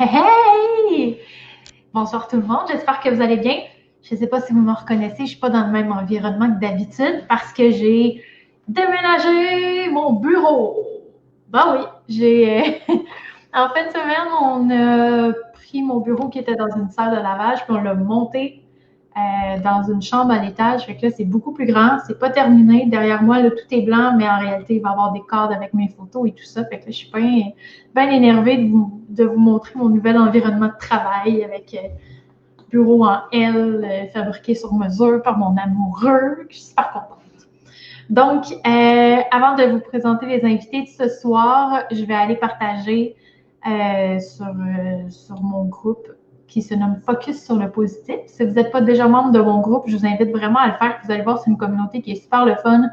Hey, hey! Bonsoir tout le monde, j'espère que vous allez bien. Je ne sais pas si vous me reconnaissez, je ne suis pas dans le même environnement que d'habitude parce que j'ai déménagé mon bureau. Ben oui, en fin de semaine, on a pris mon bureau qui était dans une salle de lavage puis on l'a monté dans une chambre à l'étage. Fait que là, c'est beaucoup plus grand. C'est pas terminé. Derrière moi, là, tout est blanc, mais en réalité, il va y avoir des cadres avec mes photos et tout ça. Fait que là, je suis bien énervée de vous montrer mon nouvel environnement de travail avec bureau en L, fabriqué sur mesure par mon amoureux. Je suis super contente. Donc, avant de vous présenter les invités de ce soir, je vais aller partager sur mon groupe qui se nomme Focus sur le positif. Si vous n'êtes pas déjà membre de mon groupe, je vous invite vraiment à le faire. Vous allez voir, c'est une communauté qui est super le fun,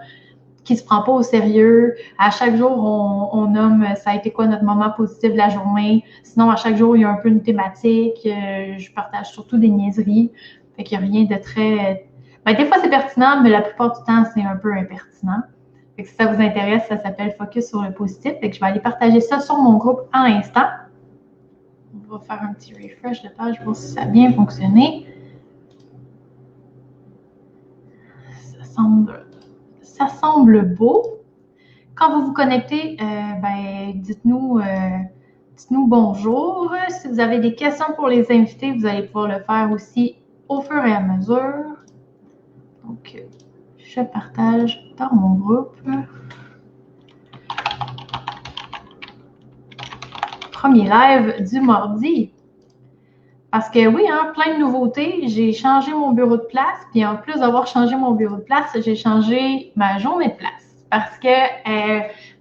qui ne se prend pas au sérieux. À chaque jour, on nomme ça a été quoi notre moment positif de la journée. Sinon, à chaque jour, il y a un peu une thématique. Je partage surtout des niaiseries. Fait qu'il n'y a rien de très... des fois, c'est pertinent, mais la plupart du temps, c'est un peu impertinent. Fait que si ça vous intéresse, ça s'appelle Focus sur le positif. Fait que je vais aller partager ça sur mon groupe à l'instant. On va faire un petit refresh de page pour voir si ça a bien fonctionné. Ça semble beau. Quand vous vous connectez, dites-nous bonjour. Si vous avez des questions pour les invités, vous allez pouvoir le faire aussi au fur et à mesure. Donc, je partage dans mon groupe. Premier live du mardi. Parce que oui, hein, plein de nouveautés. J'ai changé mon bureau de place. Puis en plus d'avoir changé mon bureau de place, j'ai changé ma journée de place. Parce que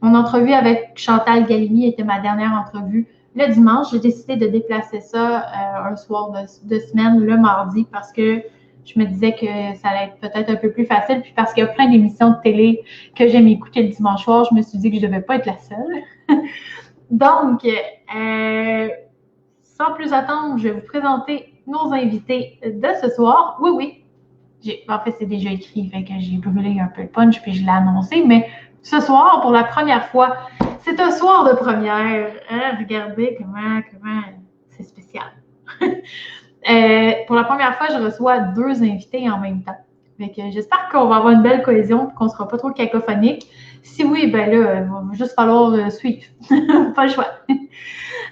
mon entrevue avec Chantal Galimi était ma dernière entrevue le dimanche. J'ai décidé de déplacer ça un soir de semaine, le mardi, parce que je me disais que ça allait être peut-être un peu plus facile. Puis parce qu'il y a plein d'émissions de télé que j'aime écouter le dimanche soir, je me suis dit que je ne devais pas être la seule. Donc, sans plus attendre, je vais vous présenter nos invités de ce soir. Oui. En fait, c'est déjà écrit, fait que j'ai brûlé un peu le punch puis je l'ai annoncé, mais ce soir, pour la première fois, c'est un soir de première. Hein? Regardez comment c'est spécial. Pour la première fois, je reçois 2 invités en même temps. Fait que j'espère qu'on va avoir une belle cohésion et qu'on ne sera pas trop cacophonique. Si oui, ben là, il va juste falloir suivre. Pas le choix.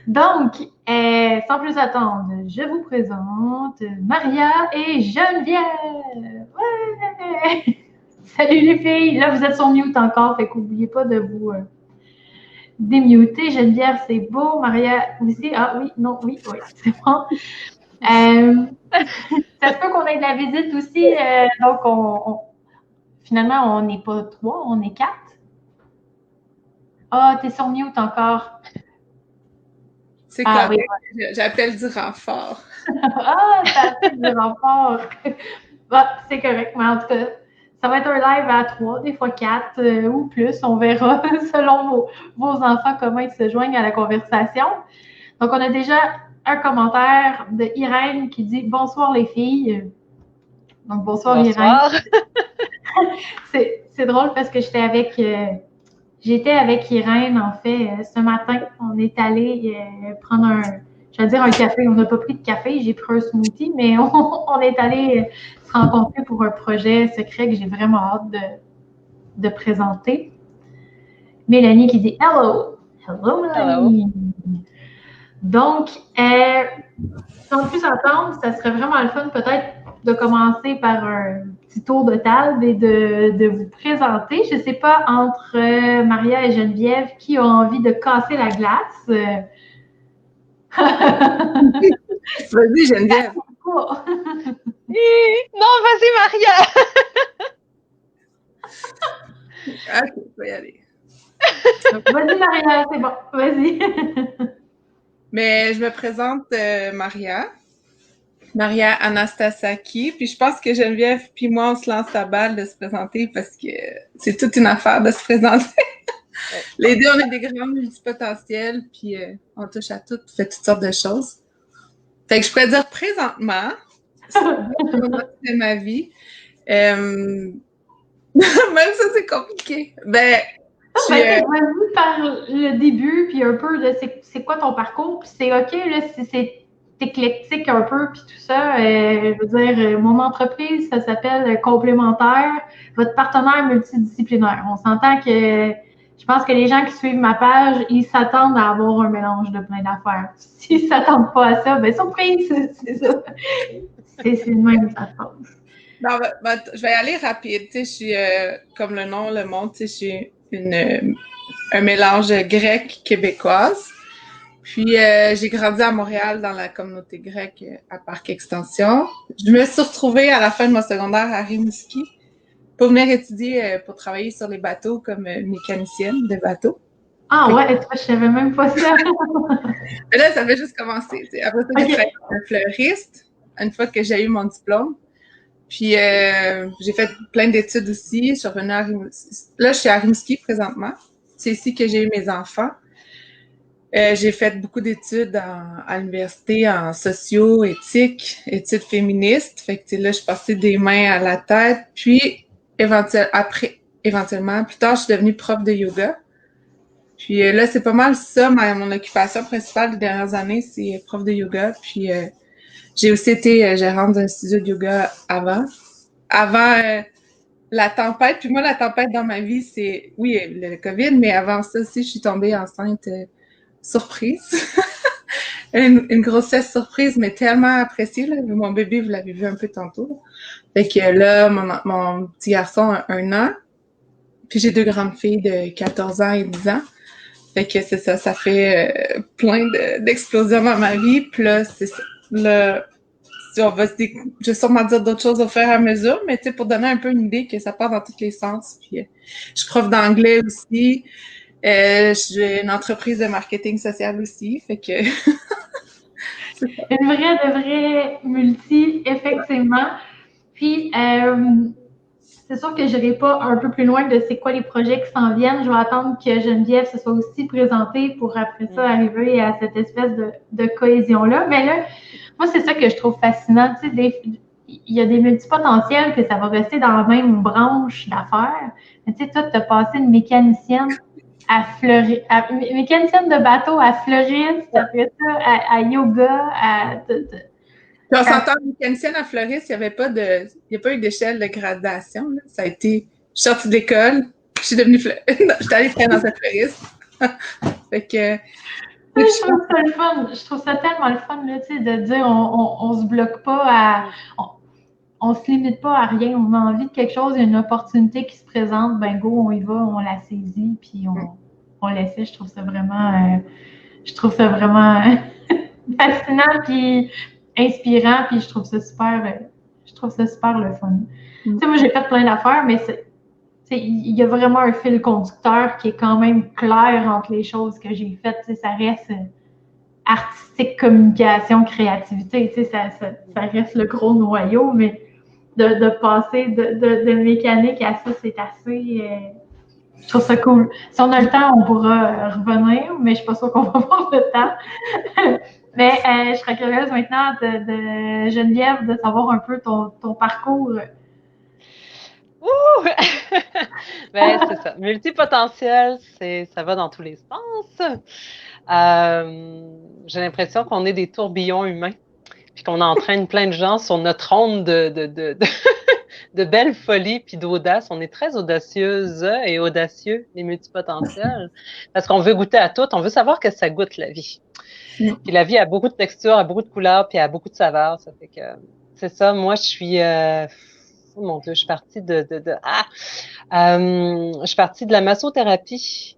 Donc, sans plus attendre, je vous présente Maria et Geneviève. Ouais! Salut les filles! Là, vous êtes sur mute encore, fait qu'oubliez pas de vous démuter. Geneviève, c'est beau. Maria aussi. Ah oui, non, oui, c'est bon. Ça se peut qu'on ait de la visite aussi. Donc, finalement, on n'est pas 3, on est 4. Ah, t'es sur mute encore. C'est correct, oui. J'appelle du renfort. Ça appelle du renfort. C'est correct, mais en tout cas, ça va être un live à 3, des fois 4 ou plus. On verra selon vos enfants comment ils se joignent à la conversation. Donc, on a déjà un commentaire de Irène qui dit « Bonsoir les filles ». Donc, bonsoir Irène. C'est drôle parce que j'étais avec Irène, en fait, ce matin. On est allé prendre un café. On n'a pas pris de café, j'ai pris un smoothie, mais on est allé se rencontrer pour un projet secret que j'ai vraiment hâte de présenter. Mélanie qui dit « Hello! » Hello, Mélanie! Hello. Donc, sans plus attendre, ça serait vraiment le fun peut-être de commencer par un petit tour de table et de vous présenter. Je ne sais pas, entre Maria et Geneviève, qui a envie de casser la glace. Vas-y, Geneviève. Non, vas-y, Maria. OK, je vais y aller. Vas-y, Maria, c'est bon. Vas-y. Mais je me présente Maria Anastasaki, puis je pense que Geneviève puis moi, on se lance la balle de se présenter parce que c'est toute une affaire de se présenter. Les deux, on est des grands multipotentiels, puis on touche à tout, fait toutes sortes de choses. Fait que je pourrais dire présentement, c'est ma vie. Même ça, c'est compliqué. Ben, je Puis, vas-y par le début, puis un peu de c'est quoi ton parcours, puis c'est OK, là, si c'est éclectique un peu, puis tout ça. Je veux dire, mon entreprise, ça s'appelle Complémentaire, votre partenaire multidisciplinaire. On s'entend que je pense que les gens qui suivent ma page, ils s'attendent à avoir un mélange de plein d'affaires. S'ils ne s'attendent pas à ça, ben surprise, c'est ça. C'est le même ça se passe. Non, je vais aller rapide. Tu sais, je suis, comme le nom le montre, tu sais, je suis un mélange grec-québécoise. Puis, j'ai grandi à Montréal dans la communauté grecque à Parc Extension. Je me suis retrouvée à la fin de mon secondaire à Rimouski pour venir étudier, pour travailler sur les bateaux comme mécanicienne de bateaux. Ah ouais, je savais même pas ça. Mais là, ça avait juste commencé. T'sais. Après ça, j'ai travaillé comme fleuriste une fois que j'ai eu mon diplôme. Puis, j'ai fait plein d'études aussi. Je suis revenue à Rimouski. Là, je suis à Rimouski présentement. C'est ici que j'ai eu mes enfants. J'ai fait beaucoup d'études à l'université en socio, éthique, études féministes. Fait que là, je suis passée des mains à la tête. Puis, éventuellement, plus tard, je suis devenue prof de yoga. Puis là, c'est pas mal ça, mon occupation principale des dernières années, c'est prof de yoga. Puis j'ai aussi été gérante d'un studio de yoga avant. Avant la tempête. Puis moi, la tempête dans ma vie, c'est, oui, le COVID, mais avant ça aussi, je suis tombée enceinte surprise. une grossesse surprise, mais tellement appréciée. Là. Mon bébé, vous l'avez vu un peu tantôt. Fait que là, mon petit garçon a 1 an. Puis j'ai 2 grandes filles de 14 ans et 10 ans. Fait que c'est ça, ça fait plein d'explosions dans ma vie. Puis là, c'est ça. Là, je vais sûrement dire d'autres choses au fur et à mesure, mais tu sais, pour donner un peu une idée que ça part dans tous les sens. Puis je suis prof d'anglais aussi. J'ai une entreprise de marketing social aussi. Fait que une vraie multi, effectivement. Puis, c'est sûr que je n'irai pas un peu plus loin de c'est quoi les projets qui s'en viennent. Je vais attendre que Geneviève se soit aussi présentée pour après ça arriver à cette espèce de cohésion-là. Mais là, moi, c'est ça que je trouve fascinant. Tu sais, il y a des multipotentiels que ça va rester dans la même branche d'affaires. Mais tu sais, toi, tu as passé une mécanicienne à fleuriste, mécanicienne de bateau à fleuriste, après ça, à yoga, Puis on s'entend, mécanicienne à fleuriste, il n'y a pas eu d'échelle de gradation. Là. Ça a été, je suis sortie de l'école, je suis devenue je suis allée travailler dans un fleuriste. Fait que, je trouve ça le fun. Je trouve ça tellement le fun là, de dire on se bloque pas à. On se limite pas à rien. On a envie de quelque chose, il y a une opportunité qui se présente, ben go, on y va, on la saisit, puis on l'essaie. Je trouve ça vraiment fascinant, puis inspirant, puis je trouve ça super le fun. Tu sais, moi, j'ai fait plein d'affaires, mais il y a vraiment un fil conducteur qui est quand même clair entre les choses que j'ai faites. Tu sais, ça reste artistique, communication, créativité. Tu sais, ça reste le gros noyau, mais de passer de mécanique à ça, c'est assez... je trouve ça cool. Si on a le temps, on pourra revenir, mais je suis pas sûre qu'on va avoir le temps. Mais je serais curieuse maintenant de Geneviève de savoir un peu ton parcours. Ouh! Ben, c'est ça. Multipotentiel, ça va dans tous les sens. J'ai l'impression qu'on est des tourbillons humains, puis qu'on entraîne plein de gens sur notre onde de belle folie puis d'audace. On est très audacieuse et audacieux, les multipotentiels, parce qu'on veut goûter à tout. On veut savoir que ça goûte la vie. Puis la vie a beaucoup de textures, a beaucoup de couleurs, puis a beaucoup de saveurs. Ça fait que c'est ça. Moi, je suis oh mon Dieu, je suis partie je suis partie de la massothérapie,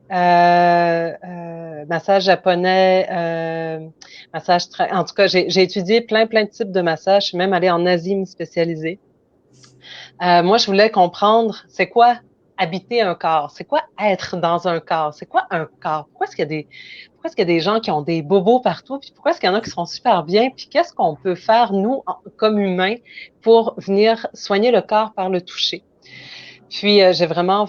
massage japonais, en tout cas, j'ai étudié plein de types de massages. Je suis même allée en Asie me spécialiser. Moi, je voulais comprendre c'est quoi habiter un corps, c'est quoi être dans un corps, c'est quoi un corps, pourquoi est-ce qu'il y a des gens qui ont des bobos partout, puis pourquoi est-ce qu'il y en a qui sont super bien, puis qu'est-ce qu'on peut faire, nous, comme humains, pour venir soigner le corps par le toucher. Puis, j'ai vraiment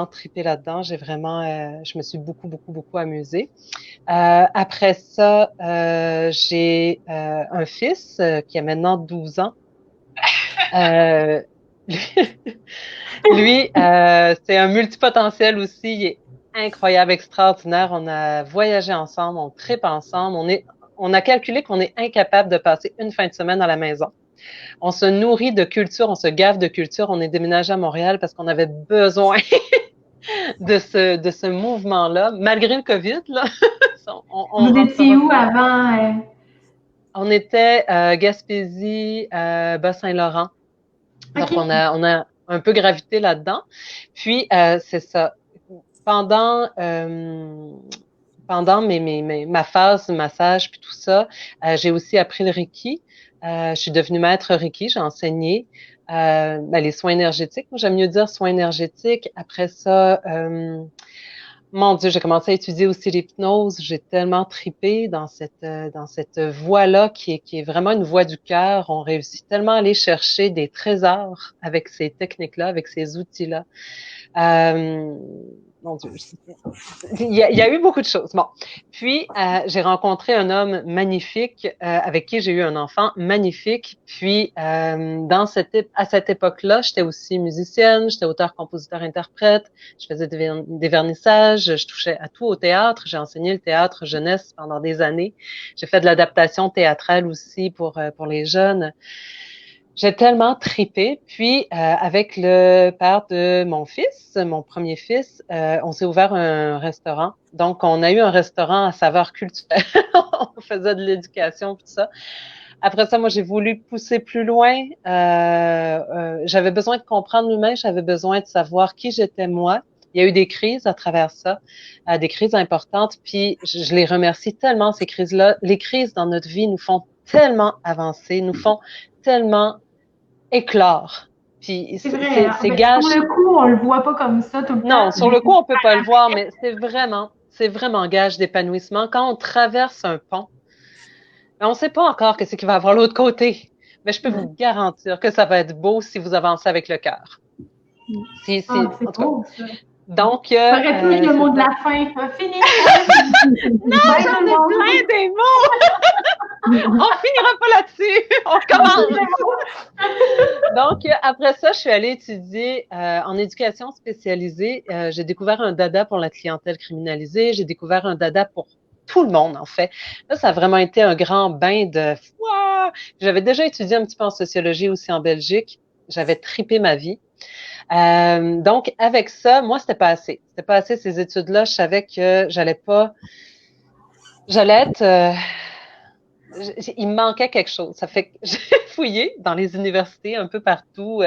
trippé là-dedans. Je me suis beaucoup amusée. Après ça, j'ai un fils qui a maintenant 12 ans. Lui, c'est un multipotentiel aussi. Il est incroyable, extraordinaire. On a voyagé ensemble, on tripe ensemble. On a calculé qu'on est incapable de passer une fin de semaine à la maison. On se nourrit de culture, on se gave de culture. On est déménagé à Montréal parce qu'on avait besoin de ce mouvement-là, malgré le COVID, là. Vous étiez où avant? On était Gaspésie, Bas-Saint-Laurent. Donc, OK. on a un peu gravité là-dedans. Puis, c'est ça. Pendant ma phase de massage puis tout ça, j'ai aussi appris le Reiki. Je suis devenue maître Reiki, j'ai enseigné les soins énergétiques. Moi, j'aime mieux dire soins énergétiques. Après ça, mon Dieu, j'ai commencé à étudier aussi l'hypnose. J'ai tellement tripé dans cette voie-là qui est vraiment une voie du cœur. On réussit tellement à aller chercher des trésors avec ces techniques-là, avec ces outils-là. Mon Dieu, il y a eu beaucoup de choses. Bon, puis j'ai rencontré un homme magnifique avec qui j'ai eu un enfant magnifique. Puis à cette époque-là, j'étais aussi musicienne, j'étais auteur, compositeur, interprète. Je faisais des vernissages, je touchais à tout au théâtre. J'ai enseigné le théâtre jeunesse pendant des années. J'ai fait de l'adaptation théâtrale aussi pour les jeunes. J'ai tellement tripé. Puis, avec le père de mon fils, mon premier fils, on s'est ouvert un restaurant. Donc, on a eu un restaurant à saveur culturelle. On faisait de l'éducation, tout ça. Après ça, moi, j'ai voulu pousser plus loin. J'avais besoin de comprendre l'humain. J'avais besoin de savoir qui j'étais moi. Il y a eu des crises à travers ça, des crises importantes. Puis, je les remercie tellement, ces crises-là. Les crises dans notre vie nous font tellement avancer, nous font tellement éclore. Puis c'est vrai. C'est gage. Sur le coup, on le voit pas comme ça tout le temps. Non, sur le coup, on peut pas le voir, mais c'est vraiment gage d'épanouissement. Quand on traverse un pont, on ne sait pas encore qu'est-ce qu'il va y avoir l'autre côté. Mais je peux vous garantir que ça va être beau si vous avancez avec le cœur. C'est beau, ça. Donc, j'aurais pu le mot de la fin. Fini. Non, j'en ai plein des mots. On finira pas là-dessus. On commence. Donc, après ça, je suis allée étudier en éducation spécialisée. J'ai découvert un dada pour la clientèle criminalisée. J'ai découvert un dada pour tout le monde, en fait. Là, ça a vraiment été un grand bain de foi. J'avais déjà étudié un petit peu en sociologie aussi en Belgique. J'avais tripé ma vie. Donc, avec ça, moi, c'était pas assez. C'était pas assez ces études-là. Je savais que j'allais être... il me manquait quelque chose. Ça fait que j'ai fouillé dans les universités un peu partout.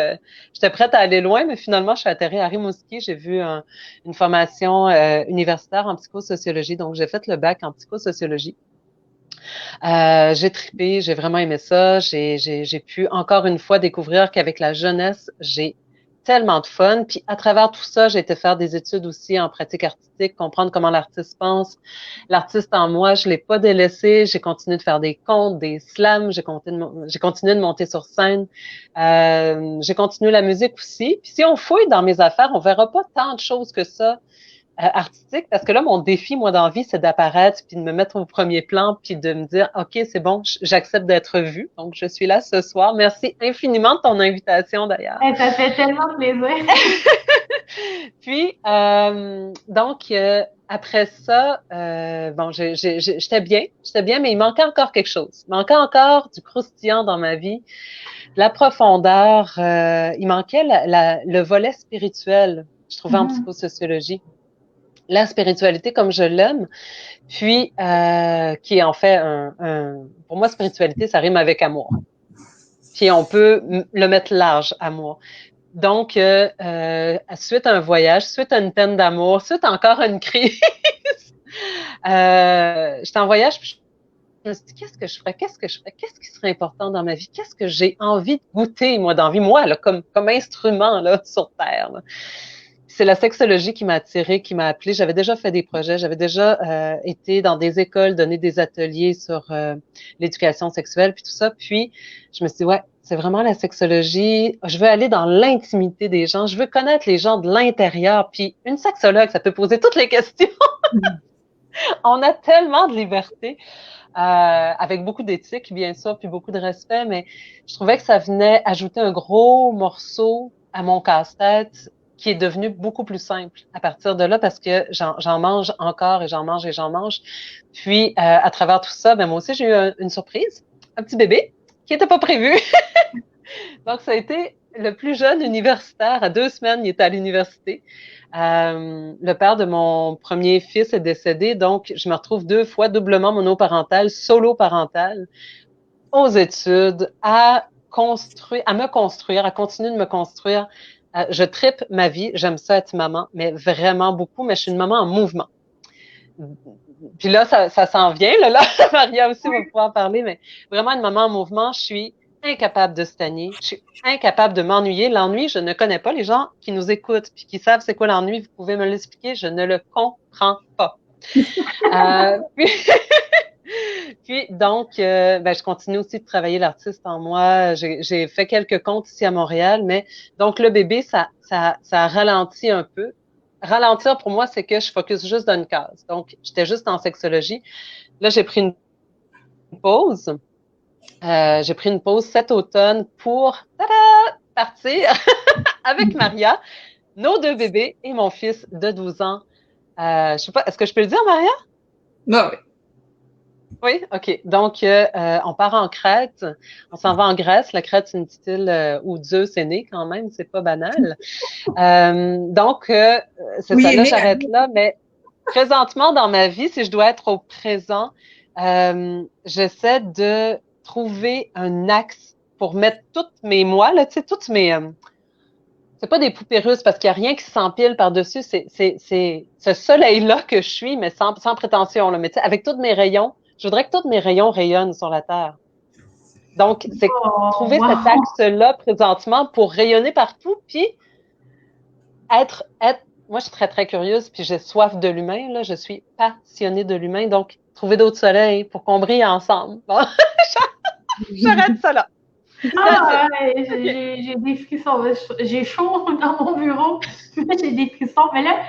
J'étais prête à aller loin, mais finalement, je suis atterrie à Rimouski. J'ai vu une formation universitaire en psychosociologie. Donc, j'ai fait le bac en psychosociologie. J'ai trippé, j'ai vraiment aimé ça. J'ai pu encore une fois découvrir qu'avec la jeunesse, j'ai tellement de fun. Puis à travers tout ça, j'ai été faire des études aussi en pratique artistique, comprendre comment l'artiste pense. L'artiste en moi, je l'ai pas délaissé. J'ai continué de faire des contes, des slams. J'ai continué de monter sur scène. J'ai continué la musique aussi. Puis si on fouille dans mes affaires, on verra pas tant de choses que ça. Artistique, parce que là, mon défi, moi, dans la vie, c'est d'apparaître, puis de me mettre au premier plan, puis de me dire, OK, c'est bon, j'accepte d'être vue. Donc, je suis là ce soir. Merci infiniment de ton invitation, d'ailleurs. Ça fait tellement plaisir. Puis, donc, après ça, bon, j'étais bien, mais il manquait encore quelque chose. Il manquait encore du croustillant dans ma vie, de la profondeur. Il manquait le volet spirituel, je trouvais, en psychosociologie. La spiritualité comme je l'aime, puis qui est en fait pour moi, spiritualité, ça rime avec amour. Puis on peut le mettre large, amour. Donc, suite à un voyage, suite à une peine d'amour, suite encore à une crise, j'étais en voyage, puis je me suis dit, qu'est-ce que je ferais? Qu'est-ce qui serait important dans ma vie? Qu'est-ce que j'ai envie de goûter, moi, dans la vie? Moi, là, comme instrument, là, sur Terre, là. C'est la sexologie qui m'a attirée, qui m'a appelée. J'avais déjà fait des projets, j'avais déjà été dans des écoles, donné des ateliers sur l'éducation sexuelle, puis tout ça. Puis, je me suis dit, ouais, c'est vraiment la sexologie. Je veux aller dans l'intimité des gens. Je veux connaître les gens de l'intérieur. Puis, une sexologue, ça peut poser toutes les questions. On a tellement de liberté, avec beaucoup d'éthique, bien sûr, puis beaucoup de respect, mais je trouvais que ça venait ajouter un gros morceau à mon casse-tête qui est devenu beaucoup plus simple à partir de là parce que j'en mange encore et j'en mange et j'en mange. Puis, à travers tout ça, ben moi aussi, j'ai eu une surprise, un petit bébé qui n'était pas prévu. Donc, ça a été le plus jeune universitaire. À 2 semaines, il était à l'université. Le père de mon premier fils est décédé, donc je me retrouve 2 fois doublement monoparentale, solo-parentale, aux études, à me construire, à continuer de me construire. Je tripe ma vie, j'aime ça être maman, mais vraiment beaucoup, mais je suis une maman en mouvement. Puis là, ça s'en vient, là, Maria aussi va pouvoir parler, mais vraiment une maman en mouvement, je suis incapable de stagner, je suis incapable de m'ennuyer. L'ennui, je ne connais pas. Les gens qui nous écoutent puis qui savent c'est quoi l'ennui, vous pouvez me l'expliquer, je ne le comprends pas. Puis donc, je continue aussi de travailler l'artiste en moi. J'ai fait quelques comptes ici à Montréal, mais donc le bébé, ça ralentit un peu. Ralentir pour moi, c'est que je focus juste dans une case. Donc, j'étais juste en sexologie. Là, j'ai pris une pause. J'ai pris une pause cet automne pour partir avec Maria, nos 2 bébés et mon fils de 12 ans. Je sais pas, est-ce que je peux le dire, Maria? Non, oui. Oui, OK. Donc, on part en Crète. On s'en va en Grèce. La Crète, c'est une petite île où Zeus est né quand même. C'est pas banal. Donc, c'est ça. Là, j'arrête là. Mais présentement, dans ma vie, si je dois être au présent, j'essaie de trouver un axe pour mettre toutes mes moi, là, tu sais, toutes mes... c'est pas des poupées russes parce qu'il y a rien qui s'empile par-dessus. C'est ce soleil-là que je suis, mais sans prétention, là. Mais tu sais, avec tous mes rayons, je voudrais que tous mes rayons rayonnent sur la Terre. Donc, c'est trouver cet axe-là présentement pour rayonner partout, puis être. Moi, je suis très, très curieuse, puis j'ai soif de l'humain, là. Je suis passionnée de l'humain, donc trouver d'autres soleils pour qu'on brille ensemble. Bon, j'arrête ça là. Ah, j'ai des frissons. J'ai chaud dans mon bureau. J'ai des frissons. Mais là,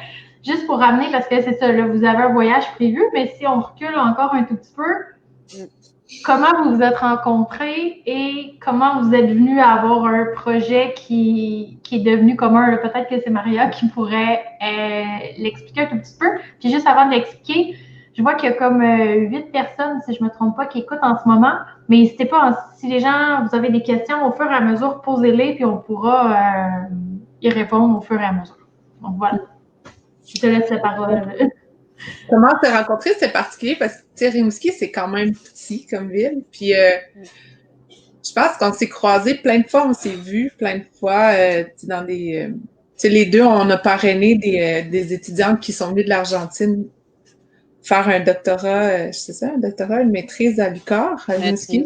juste pour ramener, parce que c'est ça, là, vous avez un voyage prévu, mais si on recule encore un tout petit peu, comment vous vous êtes rencontrés et comment vous êtes venus à avoir un projet qui est devenu commun? Peut-être que c'est Maria qui pourrait l'expliquer un tout petit peu. Puis juste avant de l'expliquer, je vois qu'il y a comme 8 personnes, si je ne me trompe pas, qui écoutent en ce moment. Mais n'hésitez pas, si les gens, vous avez des questions, au fur et à mesure, posez-les, puis on pourra y répondre au fur et à mesure. Donc voilà. Je te laisse la parole. Comment on s'est rencontrés, c'est particulier parce que Rimouski, c'est quand même petit comme ville. Puis je pense qu'on s'est croisés plein de fois, on s'est vus plein de fois dans des... les 2, on a parrainé des étudiantes qui sont venues de l'Argentine faire un doctorat, c'est ça, un doctorat, une maîtrise à l'UQAR, à Rimouski.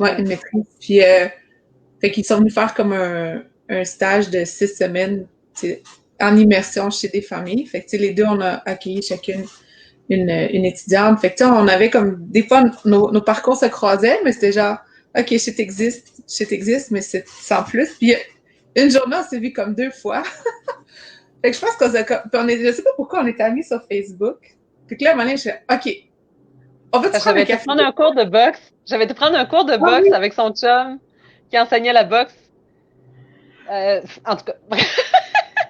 Oui, une maîtrise. Puis, fait qu'ils sont venus faire comme un stage de 6 semaines en immersion chez des familles. Fait que, les 2, on a accueilli chacune une étudiante. Fait que, on avait comme, des fois, nos parcours se croisaient, mais c'était genre, OK, shit existe, mais c'est sans plus. Puis, une journée, on s'est vu comme 2 fois. Fait que je pense qu'on je sais pas pourquoi on est amis sur Facebook. Puis que là, à un moment donné, je fais, OK, on va J'avais été prendre un cours de boxe. J'avais été prendre un cours de boxe avec son chum qui enseignait la boxe. En tout cas.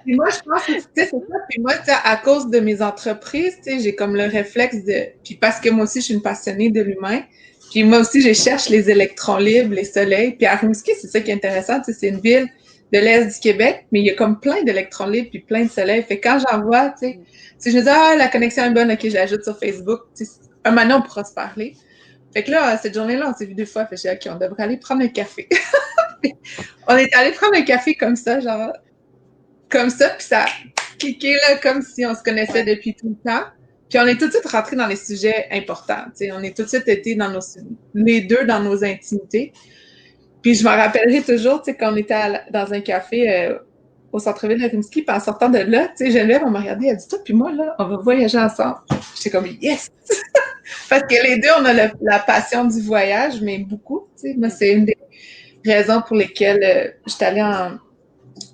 Puis moi, je pense que c'est ça. Puis moi, à cause de mes entreprises, j'ai comme le réflexe de... Puis parce que moi aussi, je suis une passionnée de l'humain. Puis moi aussi, je cherche les électrons libres, les soleils. Puis à Rimouski, c'est ça qui est intéressant. C'est une ville de l'Est du Québec, mais il y a comme plein d'électrons libres puis plein de soleils. Fait que quand j'en vois, je me dis, la connexion est bonne, OK, je l'ajoute sur Facebook. Un moment, on pourra se parler. Fait que là, cette journée-là, on s'est vu 2 fois. Fait que j'ai dit, OK, on devrait aller prendre un café. On est allé prendre un café comme ça, genre, comme ça, puis ça a cliqué, là, comme si on se connaissait depuis tout le temps. Puis on est tout de suite rentrés dans les sujets importants. On est tout de suite été les 2 dans nos intimités. Puis je me rappellerai toujours, quand on était dans un café au centre-ville de Rimouski, puis en sortant de là, Geneviève, on m'a regardé, elle a dit, toi, puis moi, là, on va voyager ensemble. J'étais comme, yes! Parce que les 2, on a la passion du voyage, mais beaucoup. Moi, c'est une des raisons pour lesquelles je suis allée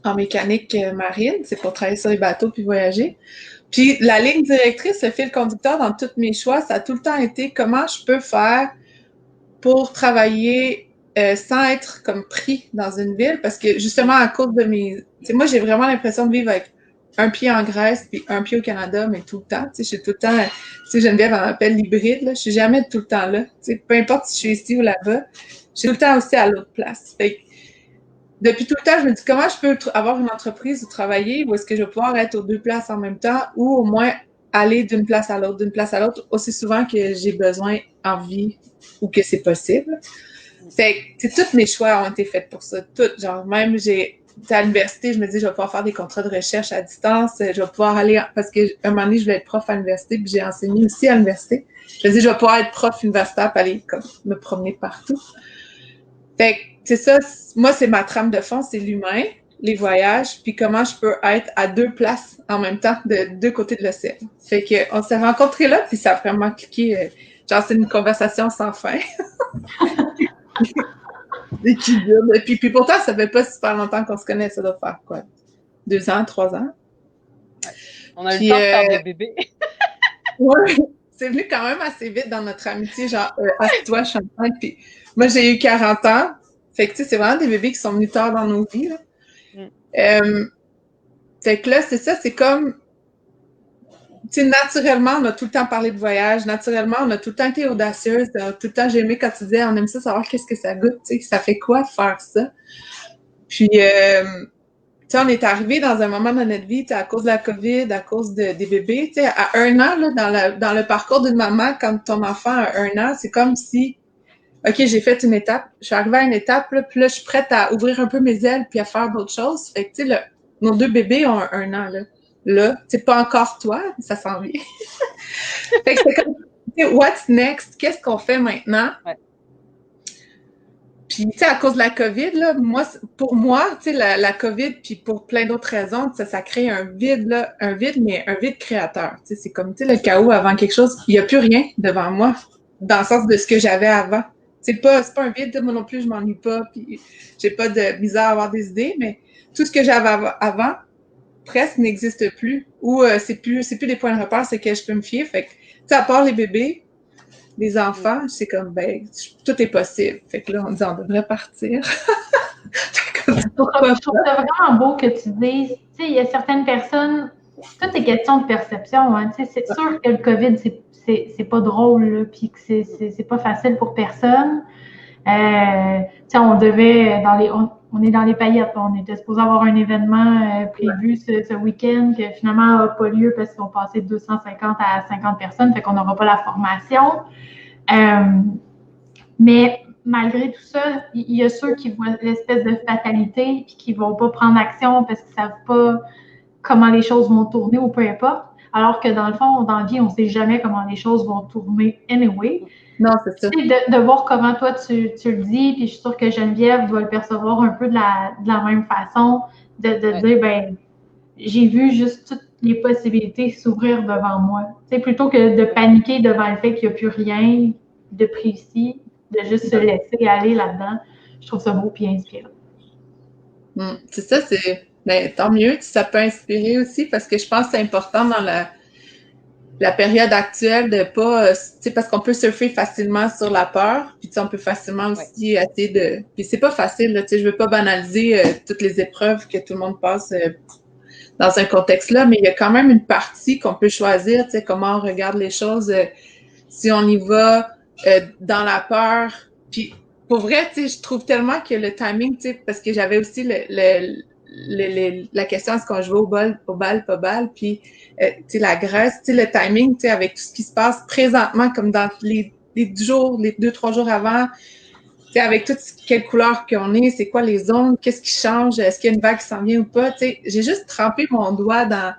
en mécanique marine, c'est pour travailler sur les bateaux puis voyager. Puis la ligne directrice, le fil conducteur dans tous mes choix, ça a tout le temps été comment je peux faire pour travailler sans être comme pris dans une ville, parce que justement, à cause de mes... Tu sais, moi, j'ai vraiment l'impression de vivre avec un pied en Grèce puis un pied au Canada, mais tout le temps. Tu sais, je suis tout le temps... Tu sais, Geneviève, on m'appelle l'hybride, là. Je suis jamais tout le temps là. Tu sais, peu importe si je suis ici ou là-bas, je suis tout le temps aussi à l'autre place. Fait que, depuis tout le temps, je me dis comment je peux avoir une entreprise ou travailler où est-ce que je vais pouvoir être aux deux places en même temps ou au moins aller d'une place à l'autre aussi souvent que j'ai besoin, envie ou que c'est possible. Fait que, toutes mes choix ont été faits pour ça. Toutes, genre, même à l'université, je me dis, je vais pouvoir faire des contrats de recherche à distance, je vais pouvoir aller, parce qu'à un moment donné, je voulais être prof à l'université, puis j'ai enseigné aussi à l'université. Je me dis, je vais pouvoir être prof universitaire, puis aller, comme, me promener partout. Fait que, c'est ça, moi, c'est ma trame de fond, c'est l'humain, les voyages, puis comment je peux être à deux places en même temps, de deux côtés de l'océan. Fait que, on s'est rencontrés là, puis ça a vraiment cliqué, genre, c'est une conversation sans fin. Et puis pourtant, ça fait pas super longtemps qu'on se connaît, ça doit faire quoi? 2 ans, 3 ans? Ouais. On a eu le temps de faire des bébés. Ouais, c'est venu quand même assez vite dans notre amitié, genre, assieds-toi, je suis enceinte, puis moi, j'ai eu 40 ans, fait que, tu sais, c'est vraiment des bébés qui sont venus tard dans nos vies, là. Fait que là, c'est ça, c'est comme, tu sais, naturellement, on a tout le temps parlé de voyage, naturellement, on a tout le temps été audacieuse, tout le temps, j'ai aimé quand tu disais, on aime ça savoir qu'est-ce que ça goûte, tu sais, ça fait quoi de faire ça? Puis, tu sais, on est arrivé dans un moment de notre vie, tu sais, à cause de la COVID, à cause des bébés, tu sais, à 1 an, là, dans le parcours d'une maman, quand ton enfant a 1 an, c'est comme si, OK, j'ai fait une étape, je suis arrivée à une étape, là, puis là, je suis prête à ouvrir un peu mes ailes puis à faire d'autres choses. Fait que, tu sais, nos 2 bébés ont 1 an, là. Là, c'est pas encore toi, ça s'en vient. Fait que c'est comme, what's next? Qu'est-ce qu'on fait maintenant? Ouais. Puis, tu sais, à cause de la COVID, là, pour moi, tu sais, la COVID, puis pour plein d'autres raisons, ça crée un vide, là, mais un vide créateur. Tu sais, c'est comme, tu sais, le chaos avant quelque chose, il n'y a plus rien devant moi, dans le sens de ce que j'avais avant. C'est pas un vide, moi non plus, je m'ennuie pas, puis j'ai pas de misère à avoir des idées, mais tout ce que j'avais avant, presque n'existe plus, ou c'est plus des points de repère, c'est que je peux me fier. Fait que, tu sais, à part les bébés, les enfants, c'est comme, ben, tout est possible. Fait que là, on dit, on devrait partir. Je trouve ça vraiment beau que tu dises, tu sais, il y a certaines personnes, tout est question de perception, hein, tu sais, c'est sûr que le COVID, c'est pas drôle, là, puis que c'est pas facile pour personne. Tu sais, on devait, on est dans les paillettes, on était supposé avoir un événement prévu ce week-end que finalement n'a pas lieu parce qu'on passait de 250 à 50 personnes, fait qu'on n'aura pas la formation. Mais malgré tout ça, il y a ceux qui voient l'espèce de fatalité puis qui vont pas prendre action parce qu'ils savent pas comment les choses vont tourner ou peu importe. Alors que dans le fond, dans la vie, on sait jamais comment les choses vont tourner anyway. Non, c'est ça. De voir comment toi tu le dis, puis je suis sûre que Geneviève doit le percevoir un peu de la même façon, de dire, ben, j'ai vu juste toutes les possibilités s'ouvrir devant moi. Tu sais, plutôt que de paniquer devant le fait qu'il n'y a plus rien de précis, de juste se laisser aller là-dedans. Je trouve ça beau et inspirant. C'est ça, ben, tant mieux, ça peut inspirer aussi parce que je pense que c'est important dans la période actuelle de pas, tu sais, parce qu'on peut surfer facilement sur la peur, puis on peut facilement aussi essayer de... Puis c'est pas facile, tu sais, je veux pas banaliser toutes les épreuves que tout le monde passe dans un contexte-là, mais il y a quand même une partie qu'on peut choisir, tu sais, comment on regarde les choses, si on y va dans la peur, puis pour vrai, tu sais, je trouve tellement que le timing, tu sais, parce que j'avais aussi la question, est-ce qu'on joue au bal, pas bal, puis, tu sais, la Grèce, tu sais, le timing, tu sais, avec tout ce qui se passe présentement, comme dans les 2-3 jours avant, tu sais, avec toutes quelles couleurs qu'on est, c'est quoi les ondes, qu'est-ce qui change, est-ce qu'il y a une vague qui s'en vient ou pas, tu sais, j'ai juste trempé mon doigt dans,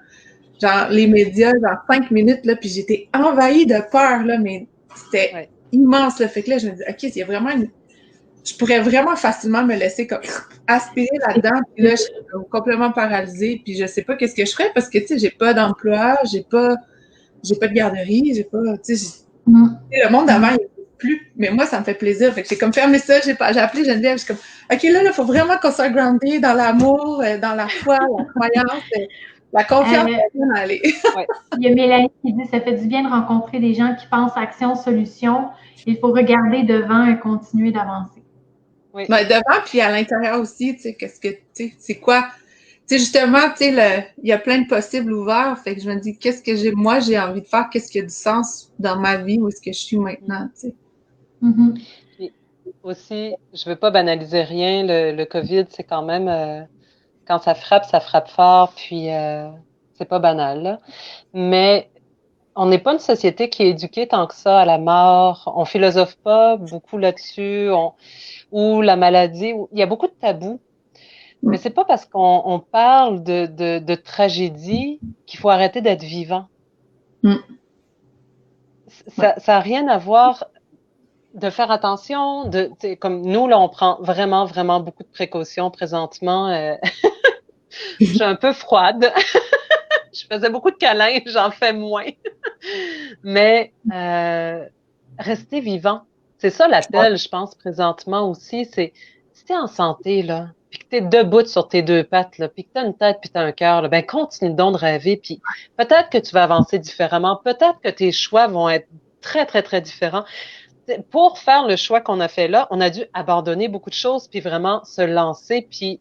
genre, les médias, dans 5 minutes, là, puis j'étais envahie de peur, là, mais c'était immense, là, fait que là, je me dis, OK, il y a vraiment je pourrais vraiment facilement me laisser comme aspirer là-dedans, puis là, je suis complètement paralysée, puis je sais pas qu'est-ce que je ferais, parce que, tu sais, j'ai pas d'emploi, j'ai pas de garderie, j'ai pas, tu sais, le monde d'avant, il n'y a plus, mais moi, ça me fait plaisir, fait que j'ai comme fermé ça, j'ai appelé Geneviève, je suis comme, OK, là, il faut vraiment qu'on soit groundé dans l'amour, dans la foi, la croyance, la confiance, aller. Il y a Mélanie qui dit, ça fait du bien de rencontrer des gens qui pensent action, solution, il faut regarder devant et continuer d'avancer. Oui. Mais devant, puis à l'intérieur aussi, tu sais, qu'est-ce que, tu sais, c'est quoi? Tu sais, justement, tu sais, il y a plein de possibles ouverts. Fait que je me dis, qu'est-ce que moi, j'ai envie de faire? Qu'est-ce qui a du sens dans ma vie? Où est-ce que je suis maintenant, tu sais? Puis aussi, je veux pas banaliser rien. Le COVID, c'est quand même, quand ça frappe fort, puis c'est pas banal, là. Mais on n'est pas une société qui est éduquée tant que ça à la mort. On philosophe pas beaucoup là-dessus. Ou la maladie. Il y a beaucoup de tabous. Mais c'est pas parce qu'on parle de tragédie qu'il faut arrêter d'être vivant. Mm. Ça a rien à voir de faire attention. Comme nous, là, on prend vraiment, vraiment beaucoup de précautions présentement. Je suis un peu froide. Je faisais beaucoup de câlins, j'en fais moins. Mais rester vivant, c'est ça l'appel, je pense, présentement aussi. C'est si t'es en santé, là, puis que t'es debout sur tes deux pattes, là, puis que t'as une tête puis t'as un cœur, là, ben continue donc de rêver, puis peut-être que tu vas avancer différemment, peut-être que tes choix vont être très, très, très différents. Pour faire le choix qu'on a fait là, on a dû abandonner beaucoup de choses, puis vraiment se lancer, puis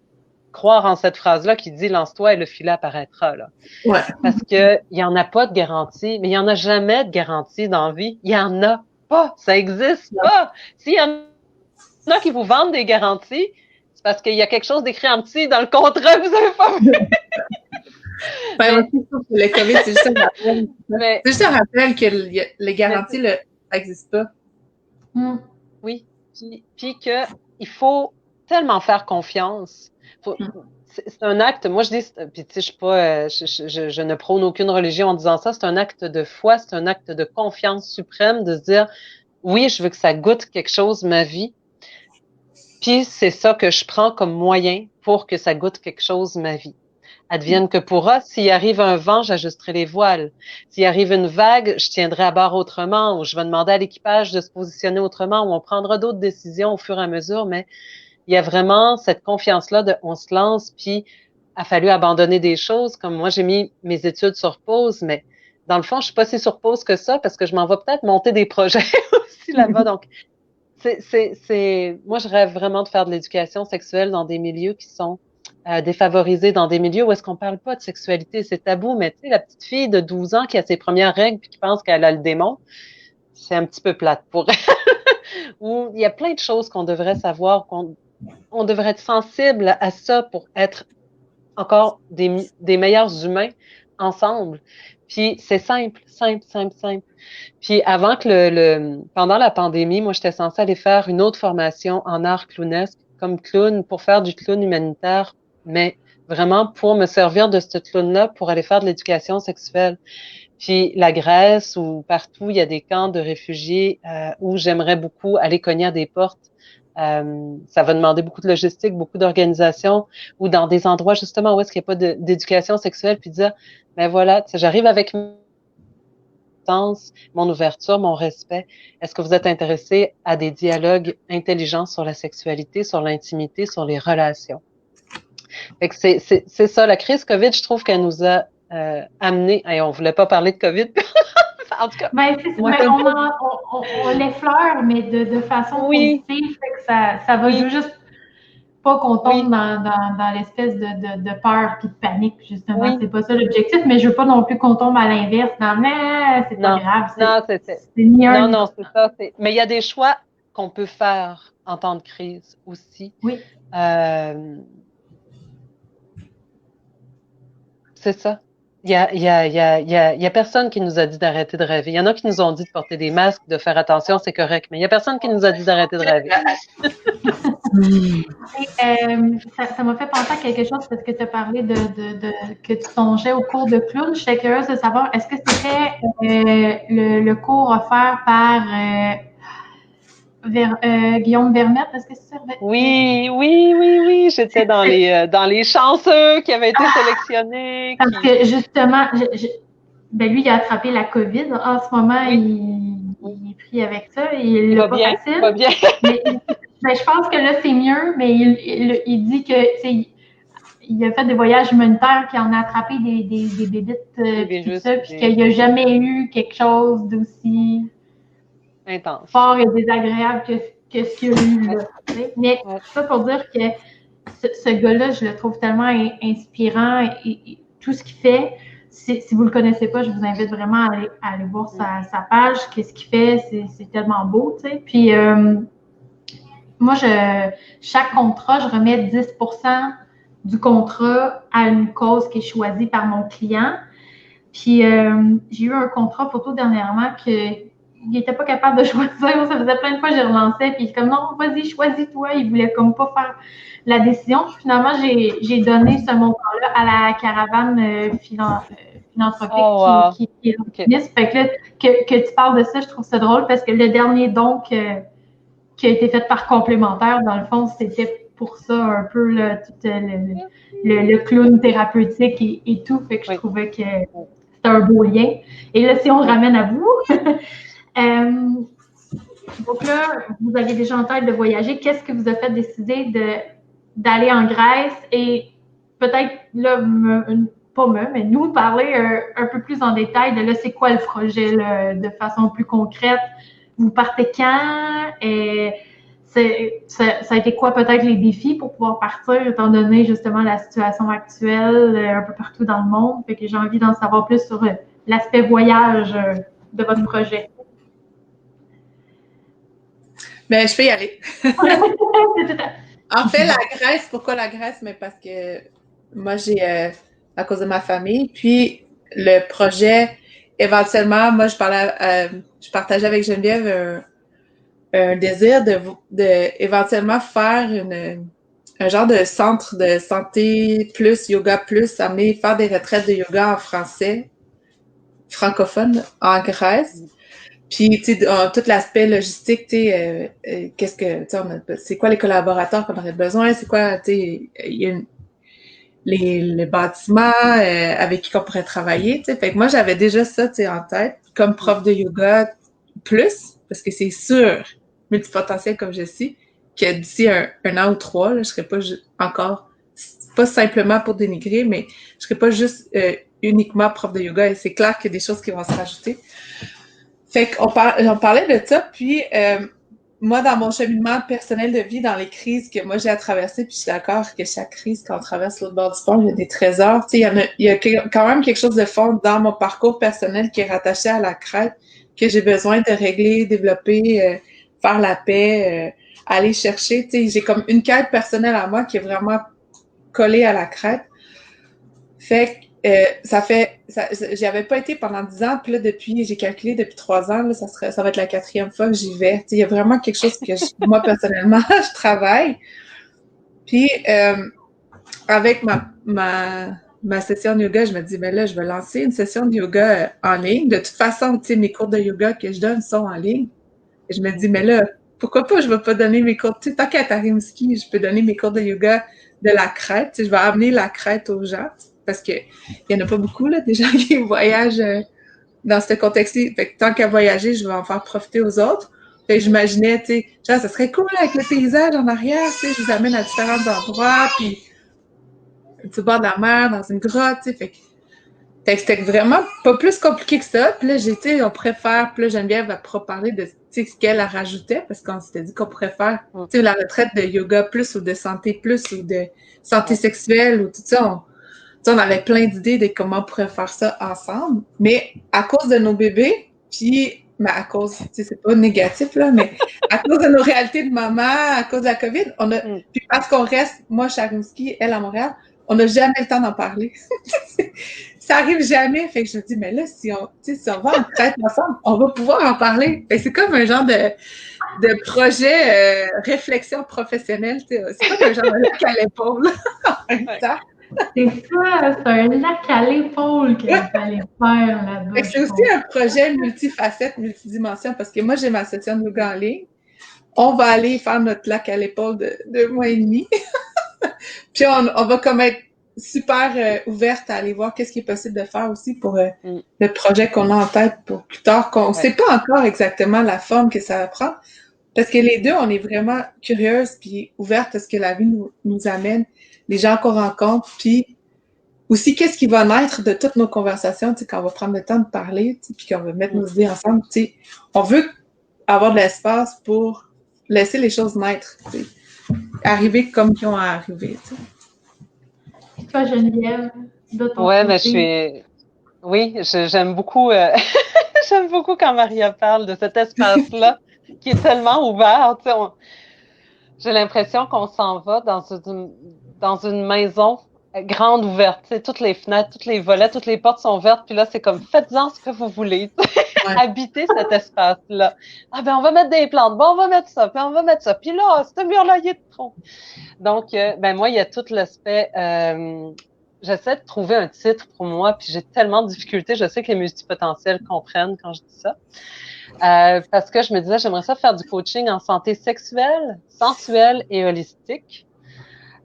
croire en cette phrase-là qui dit lance-toi et le filet apparaîtra, là. Ouais. Parce que il y en a pas de garantie, mais il y en a jamais de garantie dans la vie. Il y en a pas. Ça existe pas. S'il y en a qui vous vendent des garanties, c'est parce qu'il y a quelque chose d'écrit en petit dans le contrat que vous avez pas vu. Ben, le COVID, c'est juste un rappel. C'est juste un rappel que les garanties, ça n'existe pas. Oui. Puis que il faut tellement faire confiance. C'est un acte, moi je dis, puis tu sais, je suis pas, je ne prône aucune religion en disant ça, c'est un acte de foi, c'est un acte de confiance suprême de se dire, oui, je veux que ça goûte quelque chose, ma vie, puis c'est ça que je prends comme moyen pour que ça goûte quelque chose, ma vie. Advienne que pourra, s'il arrive un vent, j'ajusterai les voiles. S'il arrive une vague, je tiendrai à bord autrement, ou je vais demander à l'équipage de se positionner autrement, ou on prendra d'autres décisions au fur et à mesure, mais il y a vraiment cette confiance-là de on se lance, puis a fallu abandonner des choses. Comme moi, j'ai mis mes études sur pause, mais dans le fond, je suis pas si sur pause que ça parce que je m'en vais peut-être monter des projets aussi là-bas. Donc, moi, je rêve vraiment de faire de l'éducation sexuelle dans des milieux qui sont défavorisés, dans des milieux où est-ce qu'on parle pas de sexualité, c'est tabou, mais tu sais, la petite fille de 12 ans qui a ses premières règles puis qui pense qu'elle a le démon, c'est un petit peu plate pour elle. Où il y a plein de choses qu'on devrait savoir, on devrait être sensible à ça pour être encore des meilleurs humains ensemble. Puis c'est simple. Puis avant que pendant la pandémie, moi, j'étais censée aller faire une autre formation en art clownesque comme clown pour faire du clown humanitaire, mais vraiment pour me servir de ce clown-là pour aller faire de l'éducation sexuelle. Puis la Grèce ou partout, il y a des camps de réfugiés où j'aimerais beaucoup aller cogner à des portes. Ça va demander beaucoup de logistique, beaucoup d'organisation, ou dans des endroits justement où est-ce qu'il n'y a pas d'éducation sexuelle, puis dire, ben voilà, j'arrive avec mon ouverture, mon respect. Est-ce que vous êtes intéressé à des dialogues intelligents sur la sexualité, sur l'intimité, sur les relations? Fait que c'est ça, la crise COVID, je trouve qu'elle nous a amené, et on voulait pas parler de COVID, en tout cas. Ben, on l'effleure, mais de façon positive, fait que ça va juste pas qu'on tombe dans l'espèce de peur puis de panique, justement. C'est pas ça l'objectif, mais je veux pas non plus qu'on tombe à l'inverse dans c'est pas grave. Non, c'est ça. Mais il y a des choix qu'on peut faire en temps de crise aussi. Oui. C'est ça. Il y a personne qui nous a dit d'arrêter de rêver. Il y en a qui nous ont dit de porter des masques, de faire attention, c'est correct, mais il y a personne qui nous a dit d'arrêter de rêver. Ça m'a fait penser à quelque chose parce que tu as parlé que tu songeais au cours de clown. Je suis curieuse de savoir, est-ce que c'était le cours offert par Guillaume Vermette? Est-ce que c'est ça? Oui. J'étais dans les chanceux qui avaient été sélectionnés. Parce que justement, lui, il a attrapé la COVID. En ce moment, il est pris avec ça. Il va pas facile. Va bien. Mais je pense que là, c'est mieux, mais il dit que il a fait des voyages humanitaires, qu'il en a attrapé des bébites, tout ça, puis qu'il n'y a jamais eu quelque chose d'aussi intense, fort et désagréable que que ce qu'il y a eu là. Mais ça pour dire que ce gars-là, je le trouve tellement inspirant et tout ce qu'il fait. Si vous ne le connaissez pas, je vous invite vraiment à aller voir sa page. Qu'est-ce qu'il fait? C'est tellement beau, tu sais. Puis moi, chaque contrat, je remets 10% du contrat à une cause qui est choisie par mon client. Puis j'ai eu un contrat photo dernièrement qu'il n'était pas capable de choisir. Ça faisait plein de fois que je relançais. Puis il est comme non, vas-y, choisis-toi. Il voulait comme pas faire la décision. Puis finalement, j'ai donné ce montant-là à la caravane philanthropique qui est l'organisme. Fait que là, que tu parles de ça, je trouve ça drôle parce que le dernier don qui a été fait par complémentaire, dans le fond, c'était pour ça un peu là, tout le clown thérapeutique et tout. Fait que je trouvais que c'est un beau lien. Et là, si on ramène à vous, donc là, vous avez déjà en tête de voyager. Qu'est-ce que vous a fait décider d'aller en Grèce et peut-être là, mais nous parler un peu plus en détail de là, c'est quoi le projet là, de façon plus concrète? Vous partez quand? Et ça a été quoi peut-être les défis pour pouvoir partir, étant donné justement la situation actuelle un peu partout dans le monde? Fait que j'ai envie d'en savoir plus sur l'aspect voyage de votre projet. Ben, je peux y aller. En fait, la Grèce, pourquoi la Grèce? Mais parce que moi, j'ai, à cause de ma famille, puis le projet, éventuellement, moi, je partageais avec Geneviève un désir de éventuellement faire un genre de centre de santé plus, yoga plus, amener faire des retraites de yoga en français, francophone, en Grèce. Puis, tu sais, tout l'aspect logistique, tu sais, c'est quoi les collaborateurs qu'on aurait besoin, c'est quoi, tu sais, il y a les bâtiments avec qui on pourrait travailler, tu sais. Fait que moi, j'avais déjà ça, tu sais, en tête, comme prof de yoga plus, parce que c'est sûr, multipotentiel comme je suis, que d'ici un an ou 3, là, je serais pas encore, pas simplement pour dénigrer, mais je serais pas juste uniquement prof de yoga. Et c'est clair qu'il y a des choses qui vont se rajouter. Fait qu'on parlait de ça, puis moi, dans mon cheminement personnel de vie, dans les crises que moi j'ai à traverser, puis je suis d'accord que chaque crise, quand on traverse l'autre bord du pont, il y a des trésors. Tu sais, il y a quand même quelque chose de fond dans mon parcours personnel qui est rattaché à la crête, que j'ai besoin de régler, développer, faire la paix, aller chercher. Tu sais, j'ai comme une quête personnelle à moi qui est vraiment collée à la crête. Fait que j'y avais pas été pendant 10 ans, puis là, j'ai calculé depuis 3 ans, là, ça va être la 4e fois que j'y vais. Il y a vraiment quelque chose que moi, personnellement, je travaille. Puis, avec ma session de yoga, je me dis, ben là, je vais lancer une session de yoga en ligne. De toute façon, tu sais, mes cours de yoga que je donne sont en ligne. Et je me dis, mais là, pourquoi pas, je vais pas donner mes cours, tu sais, tant qu'à Rimouski, je peux donner mes cours de yoga de la crête. Tu sais, je vais amener la crête aux gens. Parce que il y en a pas beaucoup, là, des gens qui voyagent dans ce contexte-là. Fait que tant qu'à voyager, je vais en faire profiter aux autres. Fait que j'imaginais, tu sais, genre, ça serait cool avec le paysage en arrière, tu sais, je vous amène à différents endroits, puis au bord de la mer, dans une grotte, tu sais. Fait que c'était vraiment pas plus compliqué que ça. Puis là, on pourrait faire, puis là, Geneviève va parler de ce qu'elle a rajouté, parce qu'on s'était dit qu'on pourrait faire, tu sais, la retraite de yoga plus, ou de santé plus, ou de santé sexuelle, ou tout ça. On avait plein d'idées de comment on pourrait faire ça ensemble, mais à cause de nos bébés, puis à cause, tu sais, c'est pas négatif, là, mais à cause de nos réalités de maman, à cause de la COVID, puis parce qu'on reste, moi, à Rimouski, elle à Montréal, on n'a jamais le temps d'en parler. Ça arrive jamais, fait que je me dis, mais là, si on va en retraite ensemble, on va pouvoir en parler. Fait que c'est comme un genre de projet réflexion professionnelle, tu sais, c'est comme un genre de lac à l'épaule en même temps. C'est ça, c'est un lac à l'épaule que vous allez faire là-bas. C'est aussi un projet multifacette, multidimension, parce que moi, j'ai ma session de yoga en ligne. On va aller faire notre lac à l'épaule de 2 mois et demi. Puis on va comme être super ouverte à aller voir qu'est-ce qui est possible de faire aussi pour le projet qu'on a en tête pour plus tard, qu'on ne sait pas encore exactement la forme que ça va prendre. Parce que les deux, on est vraiment curieuses puis ouvertes à ce que la vie nous amène, les gens qu'on rencontre, puis aussi qu'est-ce qui va naître de toutes nos conversations, tu sais, quand on va prendre le temps de parler, tu sais, puis qu'on va mettre nos idées ensemble, tu sais. On veut avoir de l'espace pour laisser les choses naître, tu sais. Arriver comme ils ont à arriver, tu sais. Et toi, Geneviève, de ton Ouais, mais côté? Oui, j'aime beaucoup, j'aime beaucoup quand Maria parle de cet espace-là qui est tellement ouvert. Tu sais, j'ai l'impression qu'on s'en va dans une maison grande ouverte. Tu sais, toutes les fenêtres, tous les volets, toutes les portes sont ouvertes. Puis là, c'est comme faites-en ce que vous voulez. Ouais. Habitez cet espace-là. Ah ben, on va mettre des plantes. Bon, on va mettre ça. Puis on va mettre ça. Puis là, ce mur-là, il est trop. Donc, ben moi, il y a tout l'aspect. J'essaie de trouver un titre pour moi, puis j'ai tellement de difficultés. Je sais que les multipotentiels comprennent quand je dis ça. Parce que je me disais, j'aimerais ça faire du coaching en santé sexuelle, sensuelle et holistique.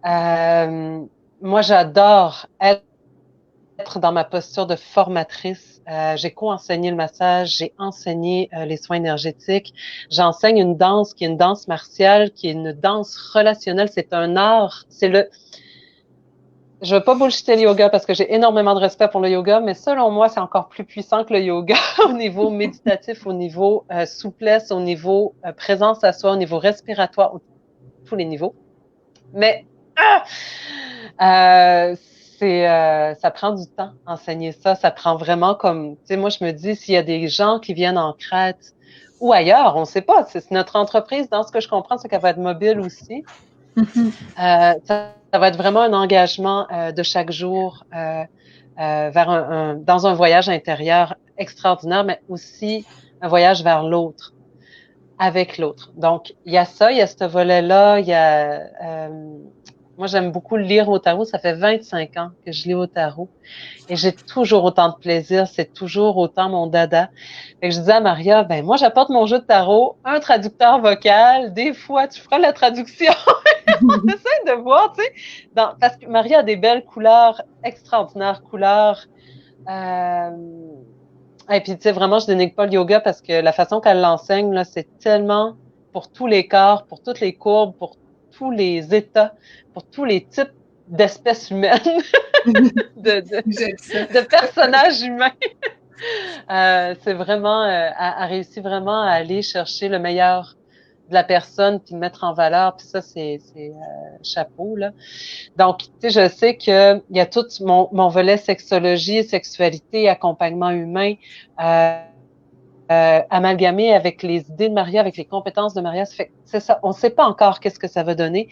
Moi, j'adore être dans ma posture de formatrice. J'ai co-enseigné le massage, j'ai enseigné les soins énergétiques. J'enseigne une danse qui est une danse martiale, qui est une danse relationnelle. C'est un art. Je veux pas bullshiter le yoga parce que j'ai énormément de respect pour le yoga, mais selon moi, c'est encore plus puissant que le yoga au niveau méditatif, au niveau souplesse, au niveau présence à soi, au niveau respiratoire, tous les niveaux. Mais ça prend du temps, enseigner ça. Ça prend vraiment comme, tu sais, moi, je me dis, s'il y a des gens qui viennent en Crète ou ailleurs, on ne sait pas. C'est notre entreprise, dans ce que je comprends, c'est qu'elle va être mobile aussi. Ça va être vraiment un engagement de chaque jour vers dans un voyage intérieur extraordinaire, mais aussi un voyage vers l'autre, avec l'autre. Donc, il y a ça, il y a ce volet-là, il y a... moi, j'aime beaucoup lire au tarot. Ça fait 25 ans que je lis au tarot. Et j'ai toujours autant de plaisir. C'est toujours autant mon dada. Fait que je disais à Maria, ben moi, j'apporte mon jeu de tarot, un traducteur vocal. Des fois, tu feras la traduction. On essaie de voir, tu sais. Parce que Maria a des belles couleurs, extraordinaires couleurs. Et puis, tu sais, vraiment, je dénigre pas le yoga parce que la façon qu'elle l'enseigne, là, c'est tellement pour tous les corps, pour toutes les courbes, pour tous les états, pour tous les types d'espèces humaines, de personnages humains. C'est vraiment, elle réussit vraiment à aller chercher le meilleur de la personne puis le mettre en valeur. Puis ça, c'est chapeau, là. Donc, tu sais, je sais que il y a tout mon volet sexologie, sexualité, accompagnement humain, amalgamé avec les idées de Maria, avec les compétences de Maria. C'est ça. On ne sait pas encore qu'est-ce que ça va donner.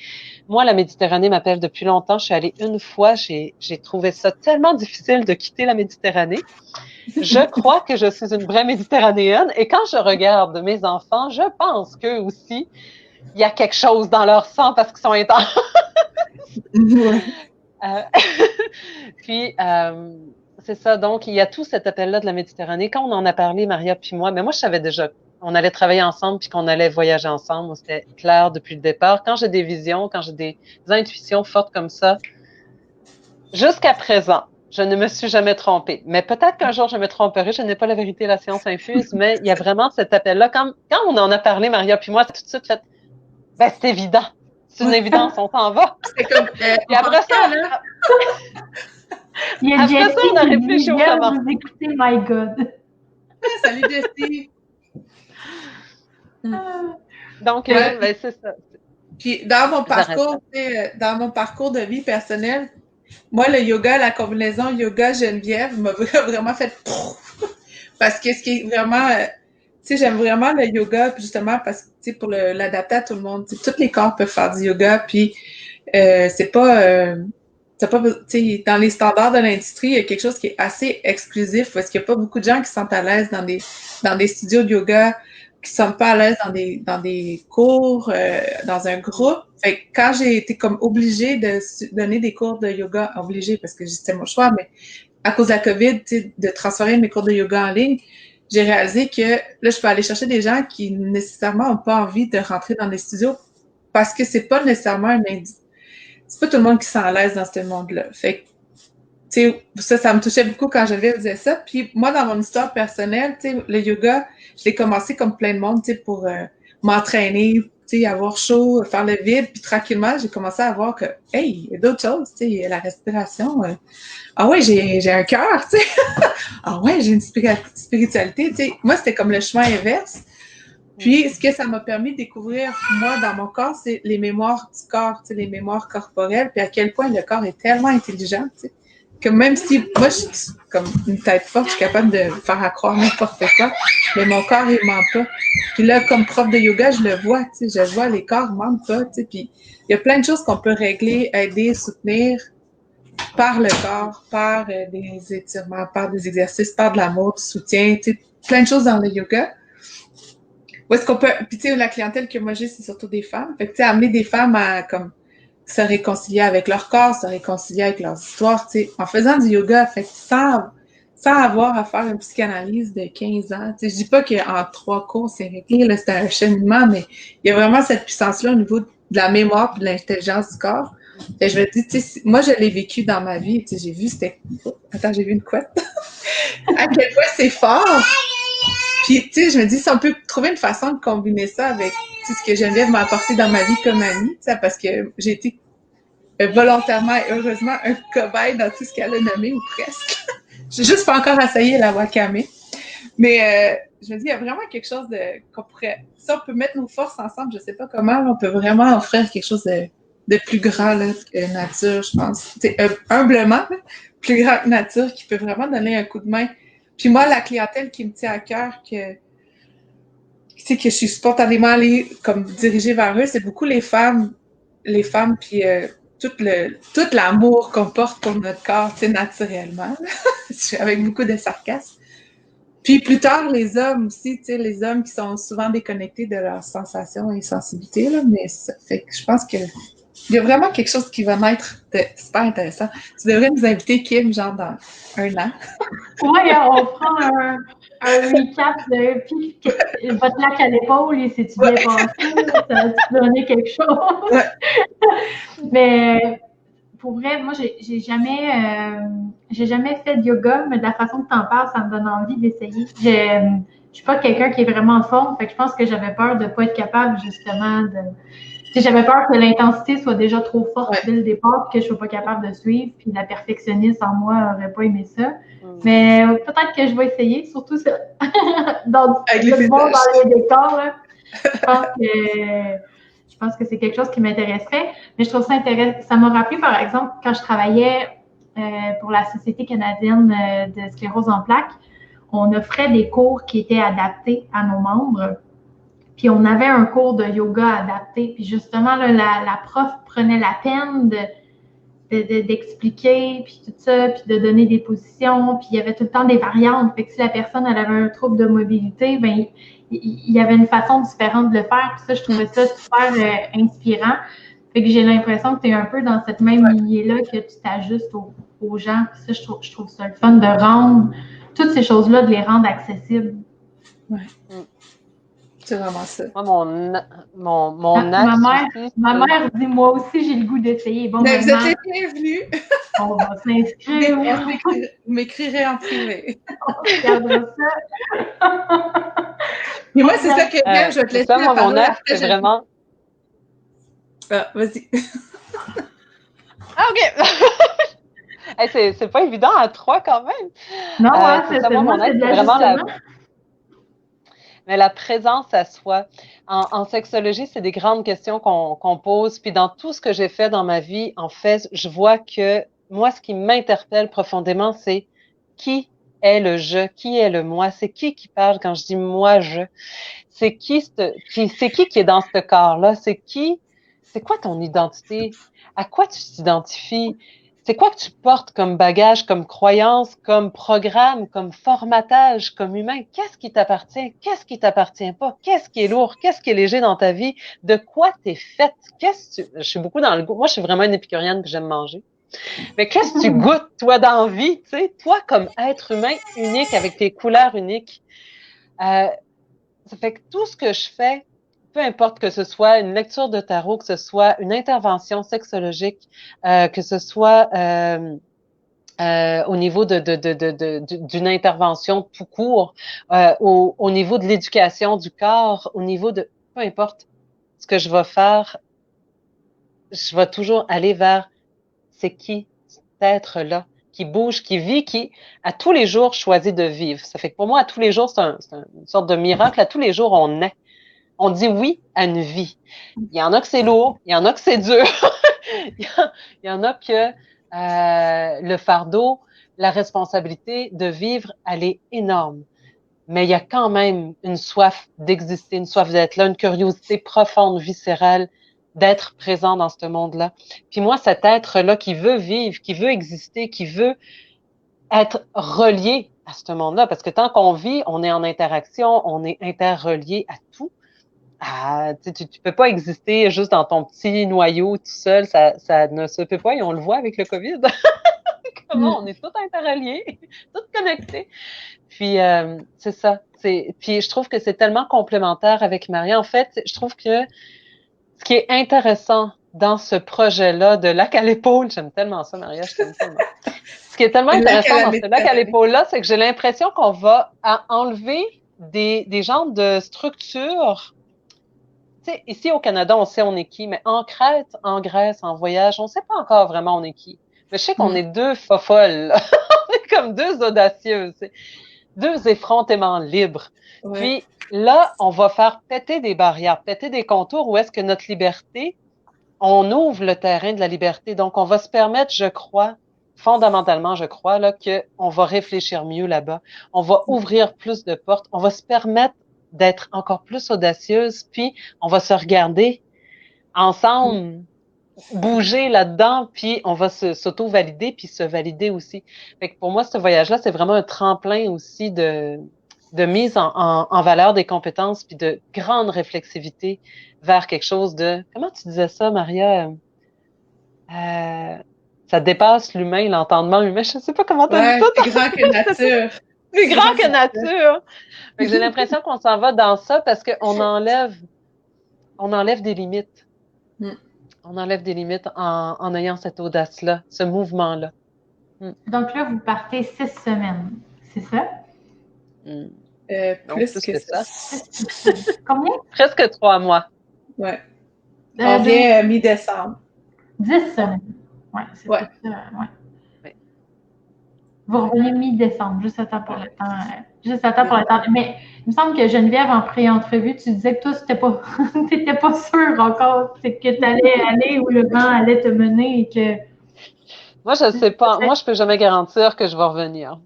Moi, la Méditerranée m'appelle depuis longtemps. Je suis allée une fois. J'ai trouvé ça tellement difficile de quitter la Méditerranée. Je crois que je suis une vraie Méditerranéenne. Et quand je regarde mes enfants, je pense qu'eux aussi, il y a quelque chose dans leur sang parce qu'ils sont intenses. Puis, c'est ça. Donc, il y a tout cet appel-là de la Méditerranée. Quand on en a parlé, Maria puis moi, mais moi, je savais déjà qu'on allait travailler ensemble puis qu'on allait voyager ensemble. C'était clair depuis le départ. Quand j'ai des visions, quand j'ai des intuitions fortes comme ça, jusqu'à présent, je ne me suis jamais trompée. Mais peut-être qu'un jour, je me tromperai. Je n'ai pas la vérité, la science infuse, mais il y a vraiment cet appel-là. Quand on en a parlé, Maria puis moi, tout de suite fait, ben, c'est évident. C'est une évidence, on s'en va. C'est comme, et après ça, là. Il y a après ça, on a réfléchi au comment. Vous écoutez, my God. Salut, Jessie. Donc, ben, c'est ça. Puis, dans mon parcours de vie personnelle, moi, le yoga, la combinaison yoga-Geneviève m'a vraiment fait parce que ce qui est vraiment, tu sais, j'aime vraiment le yoga, justement, parce que, tu sais, pour l'adapter à tout le monde, tous les corps peuvent faire du yoga, puis c'est pas, tu sais, dans les standards de l'industrie, il y a quelque chose qui est assez exclusif, parce qu'il n'y a pas beaucoup de gens qui sont à l'aise dans des studios de yoga, qui sont pas à l'aise dans des cours, dans un groupe. Fait que quand j'ai été comme obligée de donner des cours de yoga, obligée parce que c'était mon choix, mais à cause de la COVID, de transférer mes cours de yoga en ligne, j'ai réalisé que là, je peux aller chercher des gens qui nécessairement n'ont pas envie de rentrer dans les studios parce que c'est pas nécessairement c'est pas tout le monde qui s'en à l'aise dans ce monde-là. Fait que, tu sais, ça me touchait beaucoup quand j'avais disais ça. Puis moi, dans mon histoire personnelle, tu sais, le yoga, je l'ai commencé comme plein de monde, tu sais, pour m'entraîner, tu sais, avoir chaud, faire le vide. Puis tranquillement, j'ai commencé à voir que, hey, il y a d'autres choses, tu sais, la respiration. Ah ouais, j'ai un cœur, tu sais. Ah ouais, j'ai une spiritualité, tu sais. Moi, c'était comme le chemin inverse. Puis, ce que ça m'a permis de découvrir, moi, dans mon corps, c'est les mémoires du corps, tu sais, les mémoires corporelles, puis à quel point le corps est tellement intelligent, tu sais, que même si, moi, je suis comme une tête forte, je suis capable de faire à croire n'importe quoi, mais mon corps, il ment pas. Puis là, comme prof de yoga, je le vois, tu sais, je vois, les corps mentent pas, tu sais, puis il y a plein de choses qu'on peut régler, aider, soutenir par le corps, par des étirements, par des exercices, par de l'amour, du soutien, tu sais, plein de choses dans le yoga. Où est-ce qu'on peut... Puis, tu sais, la clientèle que moi j'ai, c'est surtout des femmes. Fait que, tu sais, amener des femmes à, comme, se réconcilier avec leur corps, se réconcilier avec leurs histoires, tu sais, en faisant du yoga, fait que sans avoir à faire une psychanalyse de 15 ans. Tu sais, je dis pas qu'en 3 cours, c'est réglé, là, c'est un cheminement, mais il y a vraiment cette puissance-là au niveau de la mémoire et de l'intelligence du corps. Et je me dis, tu sais, moi, je l'ai vécu dans ma vie, tu sais, j'ai vu, c'était... Attends, j'ai vu une couette. À quel point c'est fort! Puis, tu sais, je me dis, si on peut trouver une façon de combiner ça avec ce que Geneviève m'a apporté dans ma vie comme amie, tu sais, parce que j'ai été volontairement et heureusement un cobaye dans tout ce qu'elle a nommé, ou presque. J'ai juste pas encore essayé la wakame. Mais je me dis, il y a vraiment quelque chose qu'on pourrait... Si on peut mettre nos forces ensemble, je sais pas comment, on peut vraiment offrir quelque chose de plus grand là, que nature, je pense. Tu sais, humblement, là, plus grand que nature, qui peut vraiment donner un coup de main. Puis moi, la clientèle qui me tient à cœur, que je suis spontanément allée comme dirigée vers eux, c'est beaucoup les femmes, puis tout l'amour qu'on porte pour notre corps, tu sais, naturellement, avec beaucoup de sarcasme. Puis plus tard, les hommes aussi, tu sais, les hommes qui sont souvent déconnectés de leurs sensations et sensibilités, là, mais ça fait que je pense que il y a vraiment quelque chose qui va naître de super intéressant. Tu devrais nous inviter, Kim, genre dans 1 an. Oui, on prend un recap de puis votre lac à l'épaule et c'est-tu bien passé? Ça a-tu donné quelque chose? Ouais. Mais pour vrai, moi, j'ai jamais fait de yoga, mais de la façon que tu en parles, ça me donne envie d'essayer. Je suis pas quelqu'un qui est vraiment en forme, fait que je pense que j'avais peur de pas être capable, justement, j'avais peur que l'intensité soit déjà trop forte dès le départ, que je sois pas capable de suivre, puis la perfectionniste en moi aurait pas aimé ça. Mais peut-être que je vais essayer, surtout ça. dans les décors, là. Je pense que c'est quelque chose qui m'intéresserait. Mais je trouve ça intéressant. Ça m'a rappelé, par exemple, quand je travaillais pour la Société canadienne de sclérose en plaques, on offrait des cours qui étaient adaptés à nos membres. Puis on avait un cours de yoga adapté. Puis justement, là, la prof prenait la peine d'expliquer, puis tout ça, puis de donner des positions. Puis il y avait tout le temps des variantes. Fait que si la personne elle avait un trouble de mobilité, ben il y avait une façon différente de le faire. Puis ça, je trouvais ça super inspirant. Fait que j'ai l'impression que tu es un peu dans cette même lignée-là, que tu t'ajustes aux gens. Puis ça, je trouve ça le fun de rendre toutes ces choses-là, de les rendre accessibles. Ouais. C'est vraiment ça. Moi, mon axe ma mère dit, moi aussi, j'ai le goût d'essayer. Bon, mais vous êtes les bienvenus. On va s'inscrire. Vous m'écrirez en privé. On regardera ça. Et moi, c'est ça que j'aime. Je vais te laisser la parole. Mon axe, c'est vraiment... Ah, vas-y. Ah, OK. Hey, c'est pas évident à 3 quand même. Non, c'est ça. Mon axe, c'est vraiment Mais la présence à soi. En sexologie, c'est des grandes questions qu'on pose. Puis dans tout ce que j'ai fait dans ma vie, en fait, je vois que moi, ce qui m'interpelle profondément, c'est qui est le je, qui est le moi. C'est qui parle quand je dis moi, je. C'est qui est dans ce corps-là. C'est quoi ton identité? À quoi tu t'identifies? C'est quoi que tu portes comme bagage, comme croyance, comme programme, comme formatage, comme humain? Qu'est-ce qui t'appartient? Qu'est-ce qui t'appartient pas? Qu'est-ce qui est lourd? Qu'est-ce qui est léger dans ta vie? De quoi t'es faite? Je suis beaucoup dans le goût. Moi, je suis vraiment une épicurienne que j'aime manger. Mais qu'est-ce que tu goûtes, toi, dans la vie? Tu sais, toi, comme être humain unique, avec tes couleurs uniques. Ça fait que tout ce que je fais, peu importe que ce soit une lecture de tarot, que ce soit une intervention sexologique, que ce soit au niveau d'une intervention tout court, au niveau de l'éducation du corps, au niveau de peu importe ce que je vais faire, je vais toujours aller vers c'est qui cet être-là qui bouge, qui vit, qui à tous les jours choisit de vivre. Ça fait que pour moi, à tous les jours, c'est une sorte de miracle. À tous les jours, on naît. on dit oui à une vie. Il y en a que c'est lourd, il y en a que c'est dur, il y en a que le fardeau, la responsabilité de vivre, elle est énorme. Mais il y a quand même une soif d'exister, une soif d'être là, une curiosité profonde, viscérale, d'être présent dans ce monde-là. Puis moi, cet être-là qui veut vivre, qui veut exister, qui veut être relié à ce monde-là, parce que tant qu'on vit, on est en interaction, on est interrelié à tout. Tu peux pas exister juste dans ton petit noyau tout seul, ça ne se peut pas, et on le voit avec le COVID. Comment on est tous interreliés, tous connectés. Puis c'est ça. Puis je trouve que c'est tellement complémentaire avec Maria. En fait, je trouve que ce qui est intéressant dans ce projet-là de lac à l'épaule, j'aime tellement ça, Maria, je t'aime tellement. Ce qui est tellement intéressant dans ce lac à l'épaule-là, c'est que j'ai l'impression qu'on va enlever des genres de structures. Tu sais, ici au Canada, on sait on est qui, mais en Crète, en Grèce, en voyage, on sait pas encore vraiment on est qui. Mais je sais qu'on est deux fofolles. On est comme deux audacieuses. Deux effrontément libres. Ouais. Puis là, on va faire péter des barrières, péter des contours où est-ce que notre liberté, on ouvre le terrain de la liberté. Donc, on va se permettre, je crois, fondamentalement, je crois, là, qu'on va réfléchir mieux là-bas. On va ouvrir plus de portes. On va se permettre d'être encore plus audacieuse. Puis, on va se regarder ensemble, bouger là-dedans, puis on va s'auto-valider, puis se valider aussi. Fait que pour moi, ce voyage-là, c'est vraiment un tremplin aussi de mise en valeur des compétences, puis de grande réflexivité vers quelque chose de... Comment tu disais ça, Maria? Ça dépasse l'humain, l'entendement humain. Je ne sais pas comment tu as dit ça. Plus grand que nature. Plus grand que nature. Fait que j'ai l'impression qu'on s'en va dans ça parce qu'on enlève des limites. On enlève des limites en ayant cette audace-là, ce mouvement-là. Donc là, vous partez 6 semaines, c'est ça? Plus que ça. Combien? Presque 3 mois. Ouais. On vient mi-décembre. 10 semaines. Ouais, c'est ça. Ouais. Vous revenez mi-décembre, juste à temps pour le temps. Juste à temps pour le temps. Mais il me semble que Geneviève, en pré-entrevue, tu disais que toi, t'étais pas sûr encore, c'est que tu allais aller où le vent allait te mener et que... Moi, je sais pas. Moi, je peux jamais garantir que je vais revenir.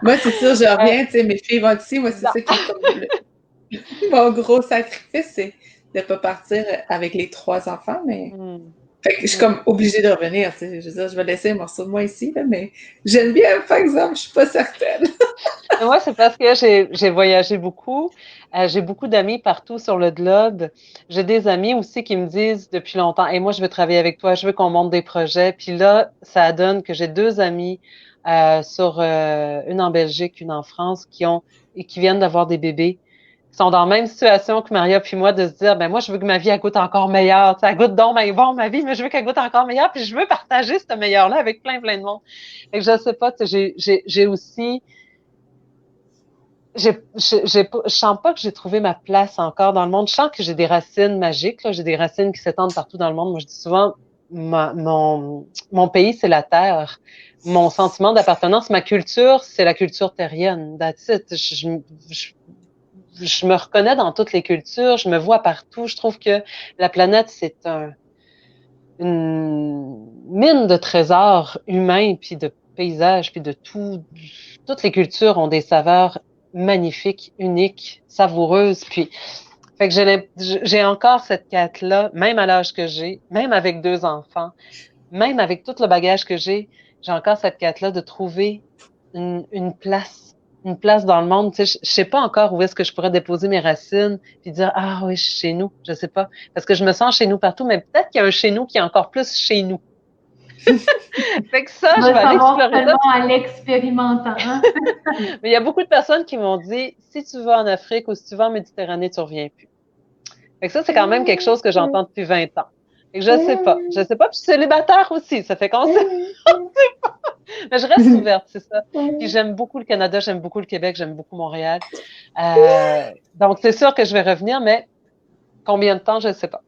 Moi, c'est sûr, je reviens, tu sais, mes filles vont ici. Moi, c'est ça qui est mon gros sacrifice, c'est de ne pas partir avec les 3 enfants, mais... Fait que je suis comme obligée de revenir, tu sais. Je veux dire, je vais laisser un morceau de moi ici, là, mais Geneviève, par exemple, je suis pas certaine. Moi, c'est parce que j'ai voyagé beaucoup. J'ai beaucoup d'amis partout sur le globe. J'ai des amis aussi qui me disent depuis longtemps, hey, moi, je veux travailler avec toi, je veux qu'on monte des projets. Puis là, ça donne que j'ai 2 amis une en Belgique, une en France, qui viennent d'avoir des bébés. Ils sont dans la même situation que Maria puis moi, de se dire, ben moi, je veux que ma vie, elle goûte encore meilleure. Tu sais, elle goûte donc bon, ma vie, mais je veux qu'elle goûte encore meilleure, puis je veux partager ce meilleur-là avec plein de monde. Fait que je sais pas, tu sais, j'ai aussi... je sens pas que j'ai trouvé ma place encore dans le monde. Je sens que j'ai des racines magiques, là. J'ai des racines qui s'étendent partout dans le monde. Moi, je dis souvent, mon pays, c'est la terre. Mon sentiment d'appartenance, ma culture, c'est la culture terrienne. That's it. Je me reconnais dans toutes les cultures, je me vois partout. Je trouve que la planète, c'est une mine de trésors humains, puis de paysages, puis de tout. Toutes les cultures ont des saveurs magnifiques, uniques, savoureuses. Puis, fait que j'ai encore cette quête-là, même à l'âge que j'ai, même avec 2 enfants, même avec tout le bagage que j'ai encore cette quête-là de trouver une place dans le monde. Tu sais, je sais pas encore où est-ce que je pourrais déposer mes racines puis dire, ah oui, je suis chez nous. Je sais pas. Parce que je me sens chez nous partout, mais peut-être qu'il y a un chez nous qui est encore plus chez nous. Fait que ça, je vais aller explorer ça. En l'expérimentant. Hein? Mais il y a beaucoup de personnes qui m'ont dit, si tu vas en Afrique ou si tu vas en Méditerranée, tu reviens plus. Fait que ça, c'est quand même quelque chose que j'entends depuis 20 ans. Fait que je sais pas. Je sais pas. Puis je suis célibataire aussi. Ça fait qu'on sait pas. Mais je reste ouverte, c'est ça. Puis j'aime beaucoup le Canada, j'aime beaucoup le Québec, j'aime beaucoup Montréal. Donc, c'est sûr que je vais revenir, mais combien de temps, je ne sais pas.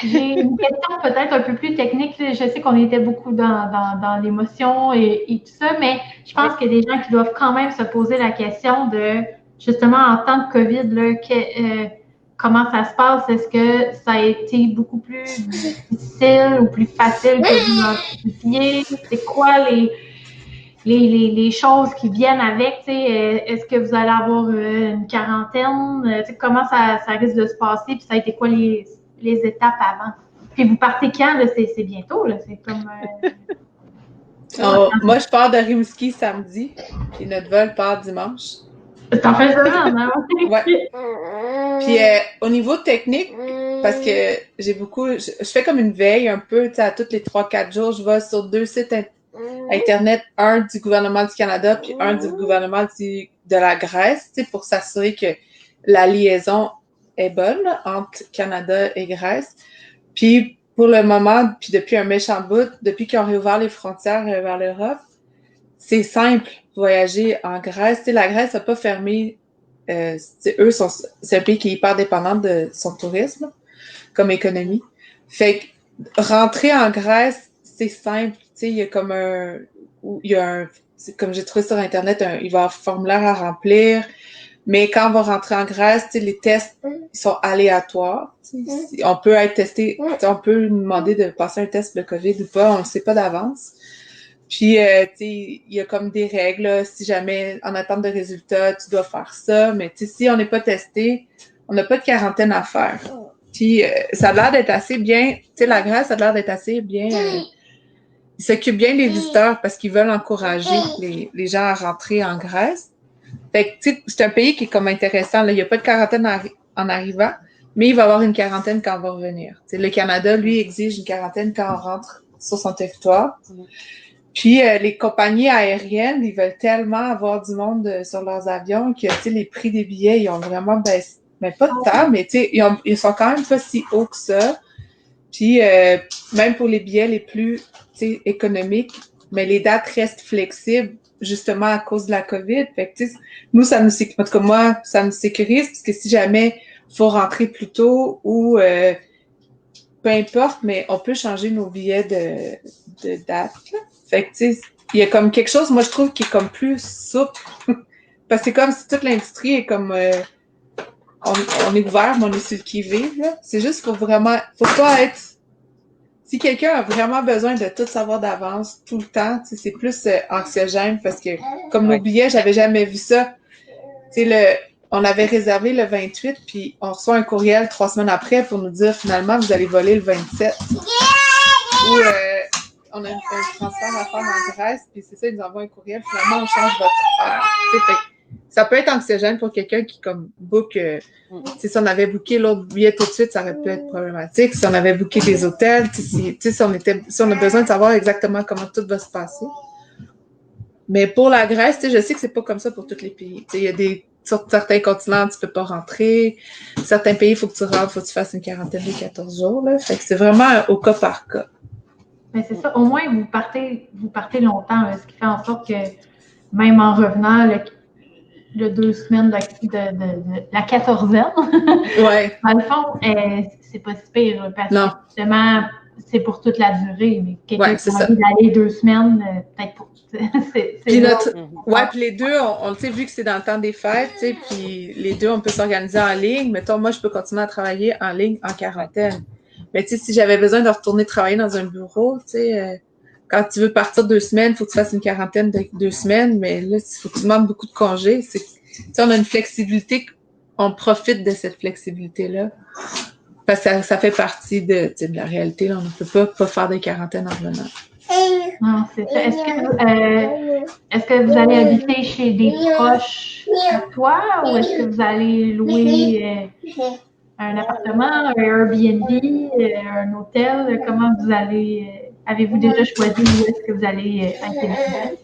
J'ai une question peut-être un peu plus technique. Je sais qu'on était beaucoup dans l'émotion et tout ça, mais je pense qu'il y a des gens qui doivent quand même se poser la question de justement, en temps de COVID, là, comment ça se passe? Est-ce que ça a été beaucoup plus difficile ou plus facile que vous l'anticipiez? C'est quoi les choses qui viennent avec? Est-ce que vous allez avoir une quarantaine? Comment ça risque de se passer? Puis ça a été quoi les étapes avant? Puis vous partez quand? Là? C'est bientôt, là. C'est comme... moi, je pars de Rimouski samedi, puis notre vol part dimanche. T'en fais ça, non? Ouais. Puis au niveau technique, parce que je fais comme une veille un peu, tu sais, à tous les 3-4 jours, je vais sur 2 sites Internet, un du gouvernement du Canada, puis un du gouvernement de la Grèce, tu sais, pour s'assurer que la liaison est bonne là, entre Canada et Grèce. Puis pour le moment, puis depuis un méchant bout, depuis qu'ils ont réouvert les frontières vers l'Europe, c'est simple voyager en Grèce. Tu sais, la Grèce n'a pas fermé. C'est un pays qui est hyper dépendant de son tourisme comme économie. Fait que rentrer en Grèce, c'est simple. Tu sais, il y a comme comme j'ai trouvé sur Internet, il va y avoir un formulaire à remplir. Mais quand on va rentrer en Grèce, tu sais, les tests ils sont aléatoires. On peut être testé, on peut demander de passer un test de COVID ou pas, on ne sait pas d'avance. Puis, tu sais, il y a comme des règles, là, si jamais en attente de résultats, tu dois faire ça. Mais tu sais, si on n'est pas testé, on n'a pas de quarantaine à faire. Puis, ça a l'air d'être assez bien. Tu sais, la Grèce, ça a l'air d'être assez bien. Ils s'occupent bien des visiteurs parce qu'ils veulent encourager les gens à rentrer en Grèce. Fait que, tu sais, c'est un pays qui est comme intéressant. Là. Il n'y a pas de quarantaine en arrivant, mais il va y avoir une quarantaine quand on va revenir. Tu sais, le Canada, lui, exige une quarantaine quand on rentre sur son territoire. Puis, les compagnies aériennes, ils veulent tellement avoir du monde sur leurs avions que, tu sais, les prix des billets, ils ont vraiment baissé. Mais pas de temps, mais tu sais, ils sont quand même pas si hauts que ça. Puis, même pour les billets les plus, tu sais, économiques, mais les dates restent flexibles, justement à cause de la COVID. Fait que, tu sais, nous, en tout cas, moi, ça nous sécurise, parce que si jamais faut rentrer plus tôt ou peu importe, mais on peut changer nos billets de date. Là. Fait que, tu sais, il y a comme quelque chose, moi, je trouve, qui est comme plus souple. Parce que c'est comme si toute l'industrie est comme... on est ouvert, mais on est sur le qui-vive, là. C'est juste faut pas être... Si quelqu'un a vraiment besoin de tout savoir d'avance, tout le temps, tu sais, c'est plus anxiogène parce que, comme nos billets, j'avais jamais vu ça. Tu sais, on avait réservé le 28, puis on reçoit un courriel 3 semaines après pour nous dire, finalement, vous allez voler le 27. Ou on a un transfert à faire en Grèce, puis c'est ça, ils nous envoient un courriel, finalement, on change votre heure. Tu sais, ça peut être anxiogène pour quelqu'un qui, comme, book... si on avait booké l'autre billet tout de suite, ça aurait pu être problématique. Si on avait booké des hôtels, si on a besoin de savoir exactement comment tout va se passer. Mais pour la Grèce, je sais que c'est pas comme ça pour tous les pays. Il y a sur certains continents, tu peux pas rentrer. Certains pays, il faut que tu rentres, il faut que tu fasses une quarantaine de 14 jours. Là. Fait que c'est vraiment au cas par cas. Mais c'est ça. Au moins, vous partez longtemps, là, ce qui fait en sorte que même en revenant, le 2 semaines de la quatorzaine, ouais. dans le fond, c'est pas si pire. Parce non. que justement, c'est pour toute la durée. Mais quelqu'un qui a ça. envie d'aller 2 semaines, peut-être pour... puis les deux, on le sait, vu que c'est dans le temps des fêtes, puis les deux, on peut s'organiser en ligne. Mettons, moi, je peux continuer à travailler en ligne en quarantaine. Mais tu sais, si j'avais besoin de retourner travailler dans un bureau, tu sais, quand tu veux partir 2 semaines, il faut que tu fasses une quarantaine de 2 semaines, mais là, il faut que tu demandes beaucoup de congés. Tu sais, on a une flexibilité, on profite de cette flexibilité-là. Parce que ça fait partie de la réalité. Là. On ne peut pas faire des quarantaines en revenant. Non, c'est ça. Est-ce que vous allez habiter chez des proches à toi ou est-ce que vous allez louer un appartement, un Airbnb, un hôtel? Comment vous allez... avez-vous déjà choisi où est-ce que vous allez être?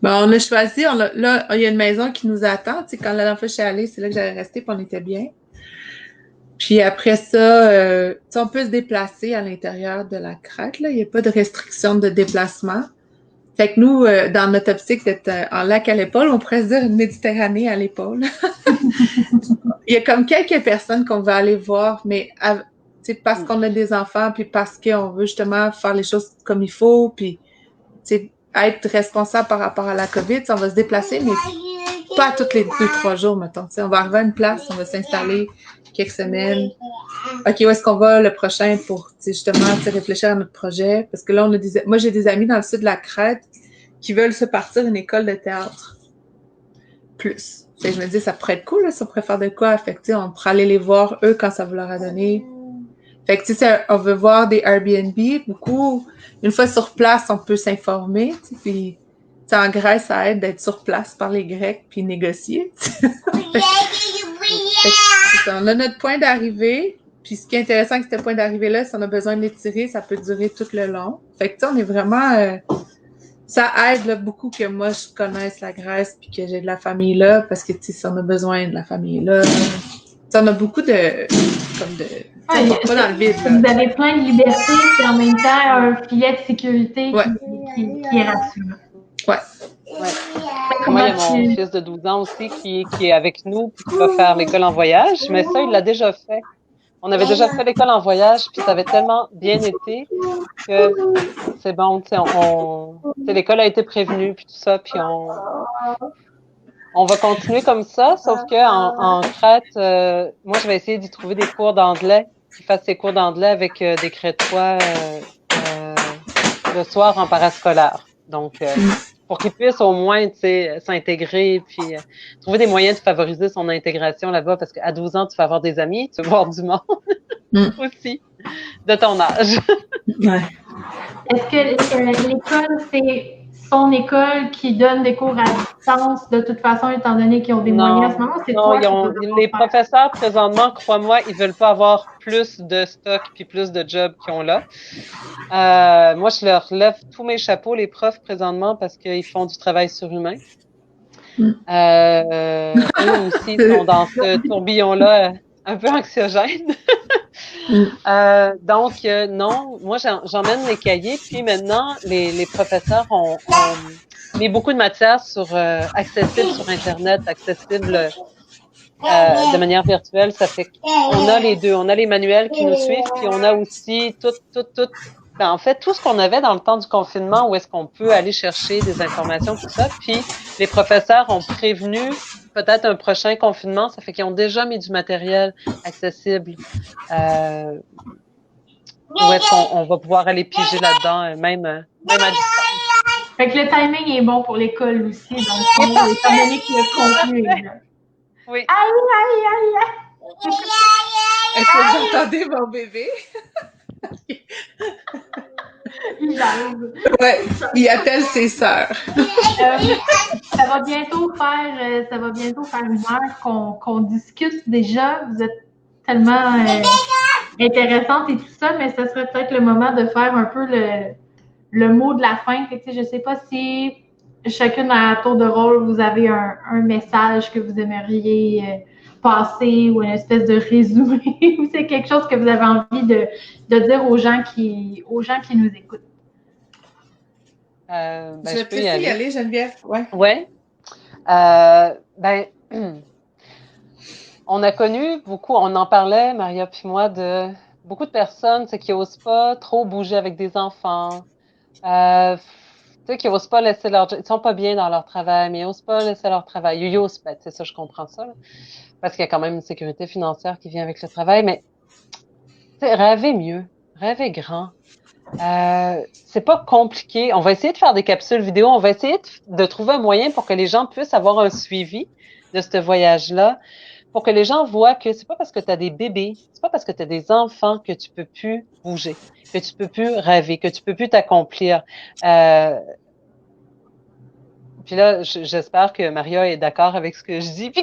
On a choisi, là, il y a une maison qui nous attend. Tu sais, quand la dernière fois je suis allée, c'est là que j'allais rester, puis on était bien. Puis après ça, on peut se déplacer à l'intérieur de la Crète. Là. Il n'y a pas de restriction de déplacement. Fait que nous, dans notre optique d'être en lac à l'épaule, on pourrait se dire une Méditerranée à l'épaule. Il y a comme quelques personnes qu'on va aller voir, mais parce qu'on a des enfants, puis parce qu'on veut justement faire les choses comme il faut, puis être responsable par rapport à la COVID, on va se déplacer, mais pas tous les 2-3 jours, mettons. T'sais, on va arriver à une place, on va s'installer quelques semaines. OK, où est-ce qu'on va le prochain pour justement réfléchir à notre projet? Parce que là, moi, j'ai des amis dans le sud de la Crète qui veulent se partir une école de théâtre. Plus. T'sais, je me dis, ça pourrait être cool, là, si on pourrait faire de quoi. Fait que, on pourrait aller les voir, eux, quand ça vous leur a donné. Fait que, tu sais, on veut voir des Airbnb, beaucoup. Une fois sur place, on peut s'informer, puis, en Grèce, ça aide d'être sur place par les Grecs, puis négocier. On a notre point d'arrivée, puis ce qui est intéressant avec ce point d'arrivée-là, si on a besoin de l'étirer, ça peut durer tout le long. Fait que, tu sais, on est vraiment... ça aide là, beaucoup que moi, je connaisse la Grèce, puis que j'ai de la famille là, parce que, tu sais, si on a besoin de la famille là... on a beaucoup de... comme de... Ouais, pas dans le vide, là. Vous avez plein de liberté, puis en même temps, un filet de sécurité qui est rassurant. Ouais. Moi, il y a mon fils de 12 ans aussi qui est avec nous, puis qui va faire l'école en voyage, mais ça, il l'a déjà fait. On avait déjà fait l'école en voyage, puis ça avait tellement bien été que c'est bon, tu sais, l'école a été prévenue, puis tout ça, puis on va continuer comme ça, sauf que en Crète, moi, je vais essayer d'y trouver des cours d'anglais, qu'il fasse ses cours d'anglais avec des Crétois le soir en parascolaire. Donc, pour qu'il puisse au moins, tu sais, s'intégrer, puis trouver des moyens de favoriser son intégration là-bas, parce qu'à 12 ans, tu vas avoir des amis, tu vas voir du monde aussi, de ton âge. Ouais. Est-ce que l'école, c'est son école qui donne des cours à distance, de toute façon, étant donné qu'ils ont des moyens en ce moment? C'est non, les professeurs, présentement, crois-moi, ils veulent pas avoir plus de stock puis plus de jobs qu'ils ont là. Moi, je leur lève tous mes chapeaux, les profs, présentement, parce qu'ils font du travail surhumain. Eux aussi sont dans ce tourbillon-là un peu anxiogène. Donc, non, moi, j'emmène les cahiers, puis maintenant, les professeurs ont mis beaucoup de matière accessible sur Internet, accessible de manière virtuelle. Ça fait qu'on a les deux. On a les manuels qui nous suivent, puis on a aussi en fait, tout ce qu'on avait dans le temps du confinement, où est-ce qu'on peut aller chercher des informations, tout ça. Puis, les professeurs ont prévenu peut-être un prochain confinement. Ça fait qu'ils ont déjà mis du matériel accessible. Où est-ce qu'on va pouvoir aller piger là-dedans, même à distance. Fait que le timing est bon pour l'école aussi. Donc, étant donné que le contenu est là. Oui. Aïe! Est-ce que vous entendez mon bébé? Il jase. Ouais, il appelle ses sœurs. Ça va bientôt faire 1 heure qu'on discute déjà. Vous êtes tellement intéressante et tout ça, mais ce serait peut-être le moment de faire un peu le mot de la fin. Fait que, je ne sais pas si chacune à tour de rôle, vous avez un message que vous aimeriez passer ou une espèce de résumé ou c'est quelque chose que vous avez envie de dire aux gens qui nous écoutent. Je vais peut-être y aller, Geneviève. Ouais. On a connu beaucoup, on en parlait, Maria puis moi, de beaucoup de personnes qui n'osent pas trop bouger avec des enfants, qui n'osent pas laisser ils sont pas bien dans leur travail, mais ils n'osent pas laisser leur travail. Ils osent, ça, je comprends ça, là, parce qu'il y a quand même une sécurité financière qui vient avec le travail, mais rêvez mieux, rêvez grand. C'est pas compliqué. On va essayer de faire des capsules vidéo. On va essayer de trouver un moyen pour que les gens puissent avoir un suivi de ce voyage-là, pour que les gens voient que c'est pas parce que tu as des bébés, c'est pas parce que tu as des enfants que tu peux plus bouger, que tu peux plus rêver, que tu peux plus t'accomplir. Puis là, j'espère que Maria est d'accord avec ce que je dis. Puis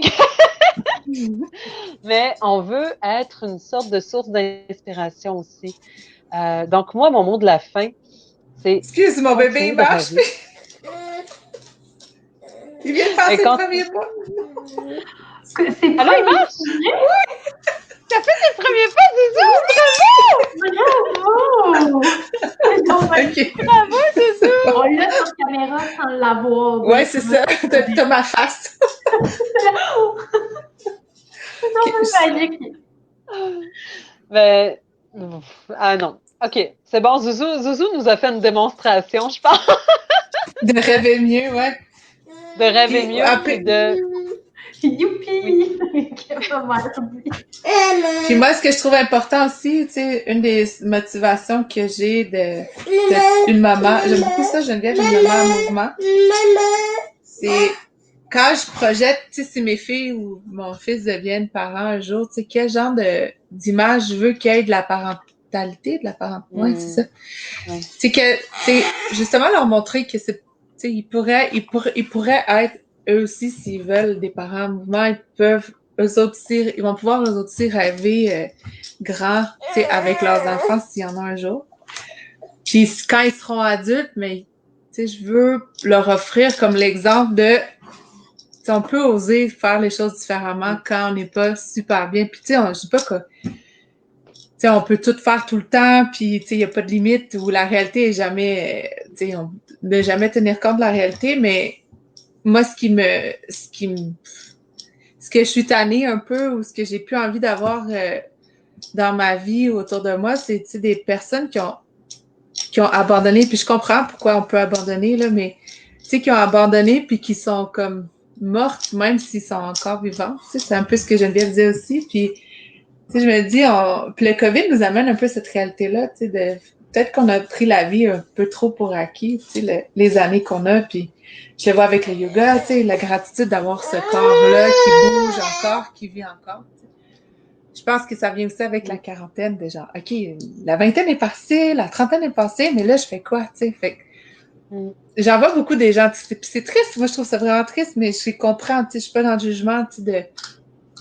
mais on veut être une sorte de source d'inspiration aussi. Donc, moi, mon mot de la fin, c'est... Excuse, mon bébé, il marche. Il vient de faire ses premiers pas. Alors, il marche? Oui! T'as fait tes premiers pas, Zizou! Bravo! Okay. Bravo, Zizou! On l'a sur caméra sans l'avoir. Ouais, c'est ça. T'as ma face. C'est magique. Mais... Ah non. OK. C'est bon. Zouzou nous a fait une démonstration, je pense. De rêver mieux, ouais. De rêver mieux et de Youpi! Puis moi, ce que je trouve important aussi, tu sais, une des motivations que j'ai de une maman, j'aime beaucoup ça, Geneviève, une maman en mouvement, c'est quand je projette, tu sais, si mes filles ou mon fils deviennent parents un jour, tu sais, quel genre d'image je veux qu'il y ait de la parentalité, ouais, c'est ça. Ouais. C'est que, c'est justement leur montrer que c'est, tu sais, ils pourraient être eux aussi, s'ils veulent, des parents en mouvement, ils vont pouvoir eux aussi rêver grand, tu sais, avec leurs enfants s'il y en a un jour. Puis quand ils seront adultes, mais tu sais, je veux leur offrir comme l'exemple de, tu sais, on peut oser faire les choses différemment quand on n'est pas super bien. Puis tu sais, je dis pas que, tu sais, on peut tout faire tout le temps, puis tu sais, il y a pas de limite où la réalité est jamais, tu sais, on ne jamais tenir compte de la réalité, mais moi, ce que je suis tannée un peu ou ce que j'ai plus envie d'avoir dans ma vie autour de moi, c'est, tu sais, des personnes qui ont abandonné, puis je comprends pourquoi on peut abandonner, là, mais tu sais, qui ont abandonné puis qui sont comme mortes, même s'ils sont encore vivants. Tu sais, c'est un peu ce que Geneviève disait aussi. Puis, tu sais, je me dis, puis le COVID nous amène un peu cette réalité-là, tu sais, peut-être qu'on a pris la vie un peu trop pour acquis, tu sais, les années qu'on a, puis je le vois avec le yoga, tu sais, la gratitude d'avoir ce corps-là qui bouge encore, qui vit encore. Je pense que ça vient aussi avec la quarantaine, déjà. OK, la vingtaine est passée, la trentaine est passée, mais là, je fais quoi, tu sais? Fait que j'en vois beaucoup des gens, c'est triste, moi, je trouve ça vraiment triste, mais je comprends, tu sais, je suis pas dans le jugement, tu sais,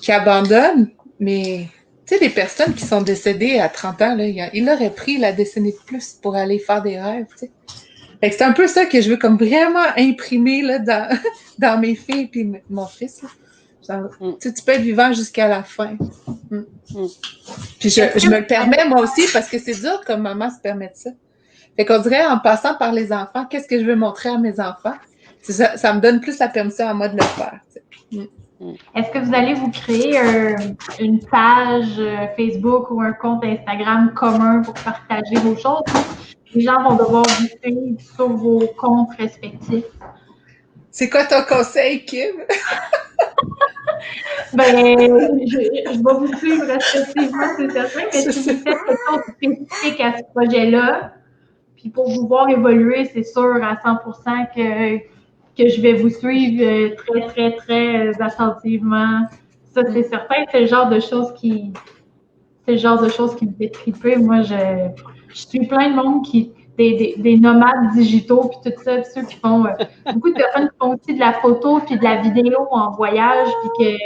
qui abandonnent, mais, tu sais, des personnes qui sont décédées à 30 ans, là, il aurait pris la décennie de plus pour aller faire des rêves, tu sais. Fait que c'est un peu ça que je veux comme vraiment imprimer, là, dans mes filles puis mon fils, là. Genre, tu peux être vivant jusqu'à la fin. Puis je me le permets moi aussi parce que c'est dur comme maman se permettre ça. Fait qu'on dirait en passant par les enfants, qu'est-ce que je veux montrer à mes enfants? Ça me donne plus la permission à moi de le faire. Est-ce que vous allez vous créer une page Facebook ou un compte Instagram commun pour partager vos choses? Les gens vont devoir vous suivre sur vos comptes respectifs. C'est quoi ton conseil, Kim? Ben, je vais vous suivre respectivement, c'est certain, mais si vous faites quelque chose de spécifique à ce projet-là, puis pour vous voir évoluer, c'est sûr à 100% que je vais vous suivre très, très, très attentivement. Ça, c'est certain. C'est le genre de choses qui me fait triper. Moi, je suis plein de monde des nomades digitaux, puis tout ça, puis ceux qui font, beaucoup de personnes qui font aussi de la photo, puis de la vidéo en voyage, puis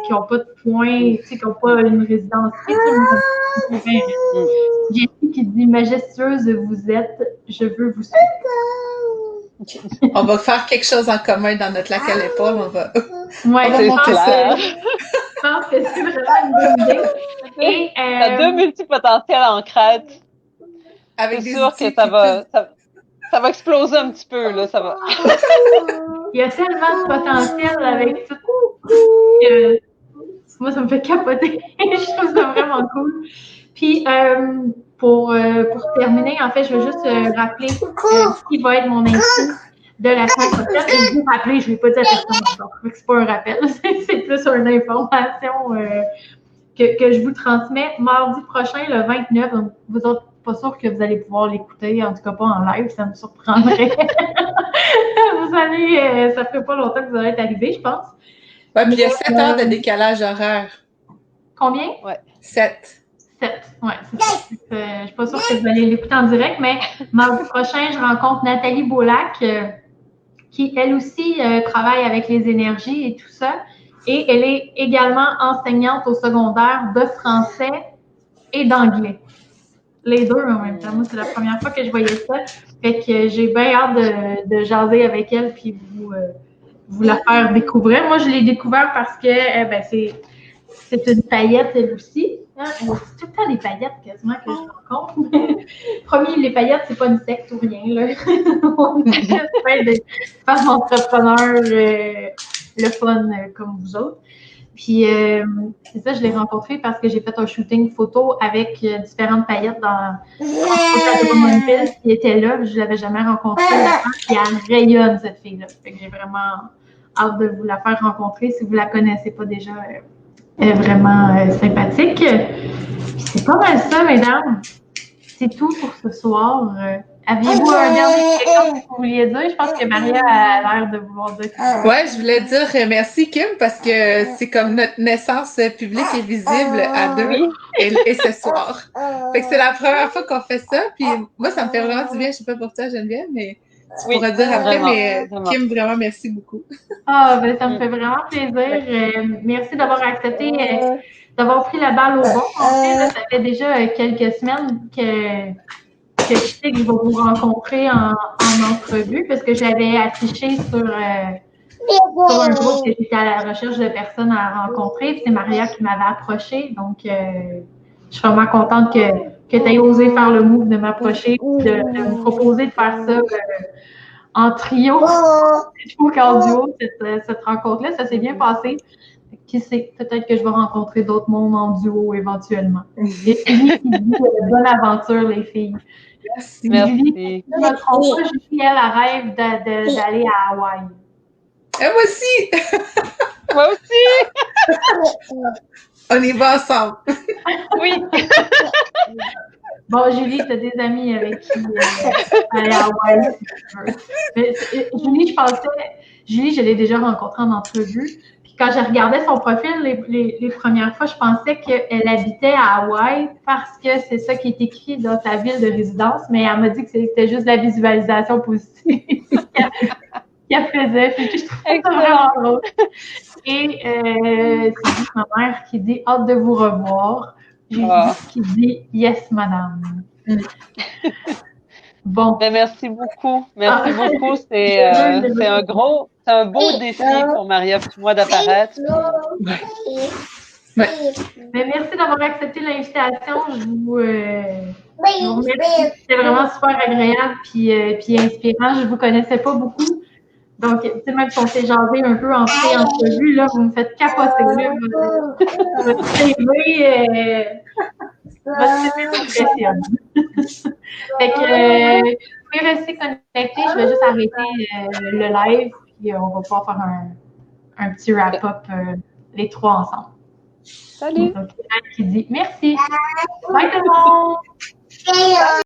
qui n'ont pas de points, tu sais, qui n'ont pas une résidence fixe. Jessie qui dit « Majestueuse vous êtes, je veux vous suivre ». On va faire quelque chose en commun dans notre lac à l'épaule, on va monter ça. Je pense que c'est vraiment une bonne idée. Et, t'as 2 multipotentiels en crête. C'est sûr que ça va exploser un petit peu, là, ça va. Il y a tellement de potentiel avec tout. Moi, ça me fait capoter. Je trouve ça vraiment cool. Puis, pour terminer, en fait, je veux juste rappeler qui va être mon invité de la semaine prochaine. Et je vous rappeler, je ne l'ai pas dit à personne encore. C'est pas un rappel, c'est plus une information que je vous transmets. Mardi prochain, le 29, donc vous n'êtes pas sûr que vous allez pouvoir l'écouter, en tout cas pas en live, ça me surprendrait. Ça fait pas longtemps que vous allez être arrivé, je pense. Ouais, puis il y a 7 heures de décalage horaire. Combien? Ouais. 7. 7, ouais, c'est ça. Je suis pas sûre que vous allez l'écouter en direct, mais mardi prochain, je rencontre Nathalie Beaulac, qui, elle aussi, travaille avec les énergies et tout ça. Et elle est également enseignante au secondaire de français et d'anglais. Les deux en même temps. Moi, c'est la première fois que je voyais ça. Fait que j'ai bien hâte de jaser avec elle puis vous la faire découvrir. Moi, je l'ai découvert parce que c'est une paillette, elle aussi. Hein? Elle a tout le temps des paillettes quasiment que je rencontre. Premier, les paillettes, c'est pas une secte ou rien. Là. On est juste plein de femmes entrepreneurs le fun comme vous autres. Puis, c'est ça, je l'ai rencontrée parce que j'ai fait un shooting photo avec différentes paillettes dans Montréal qui était là. Je ne l'avais jamais rencontrée. Puis, elle rayonne, cette fille-là. Fait que j'ai vraiment hâte de vous la faire rencontrer si vous ne la connaissez pas déjà. Elle est vraiment sympathique. Puis c'est pas mal ça, mesdames. C'est tout pour ce soir. Aviez-vous un dernier quelque chose que vous vouliez dire? Je pense que Maria a l'air de vouloir dire quelque chose. Ouais, je voulais dire merci Kim parce que c'est comme notre naissance publique et visible à deux et ce soir. Fait que c'est la première fois qu'on fait ça, puis moi ça me fait vraiment du bien. Je sais pas pour toi Geneviève, mais tu pourras dire après, vraiment, mais vraiment. Kim, vraiment merci beaucoup. Ah, ben ça me fait vraiment plaisir. Merci d'avoir accepté, d'avoir pris la balle au bon. En fait, là, ça fait déjà quelques semaines que je sais que je vais vous rencontrer en entrevue parce que j'avais affiché sur un groupe que j'étais à la recherche de personnes à rencontrer. Puis c'est Maria qui m'avait approché. Donc, je suis vraiment contente que tu aies osé faire le move de m'approcher, de me proposer de faire ça en trio plutôt qu'en duo, cette rencontre-là. Ça s'est bien passé. Qui sait, peut-être que je vais rencontrer d'autres mondes en duo éventuellement. Et Julie qui dit bonne aventure, les filles. Merci. Julie, je ne me trompe pas, Julie, elle rêve d'aller à Hawaï. Et moi aussi! Moi aussi! On y va ensemble. Oui! Bon, Julie, tu as des amis avec qui aller à Hawaï si tu veux. Mais, Julie, je l'ai déjà rencontrée en entrevue. Puis quand je regardais son profil les premières fois, je pensais qu'elle habitait à Hawaï parce que c'est ça qui est écrit dans sa ville de résidence, mais elle m'a dit que c'était juste la visualisation positive qu'elle faisait. Puis je trouve ça vraiment drôle. Et c'est ma mère qui dit « hâte de vous revoir ». Julie qui dit « yes, madame ». Bon. Ben, merci beaucoup. Merci beaucoup. C'est un beau défi pour Maria et moi d'apparaître. Ouais. Ben, merci d'avoir accepté l'invitation. Je vous remercie. C'était vraiment super agréable puis inspirant. Je ne vous connaissais pas beaucoup. Donc, même si on s'est jasé un peu en pré-entrevue, là, vous me faites capoter. Votre CV m'impressionne. Fait que, vous pouvez rester connectés. Je vais juste arrêter le live, puis on va pouvoir faire un petit wrap-up les trois ensemble. Salut! Donc, qui dit merci. Bye tout le monde!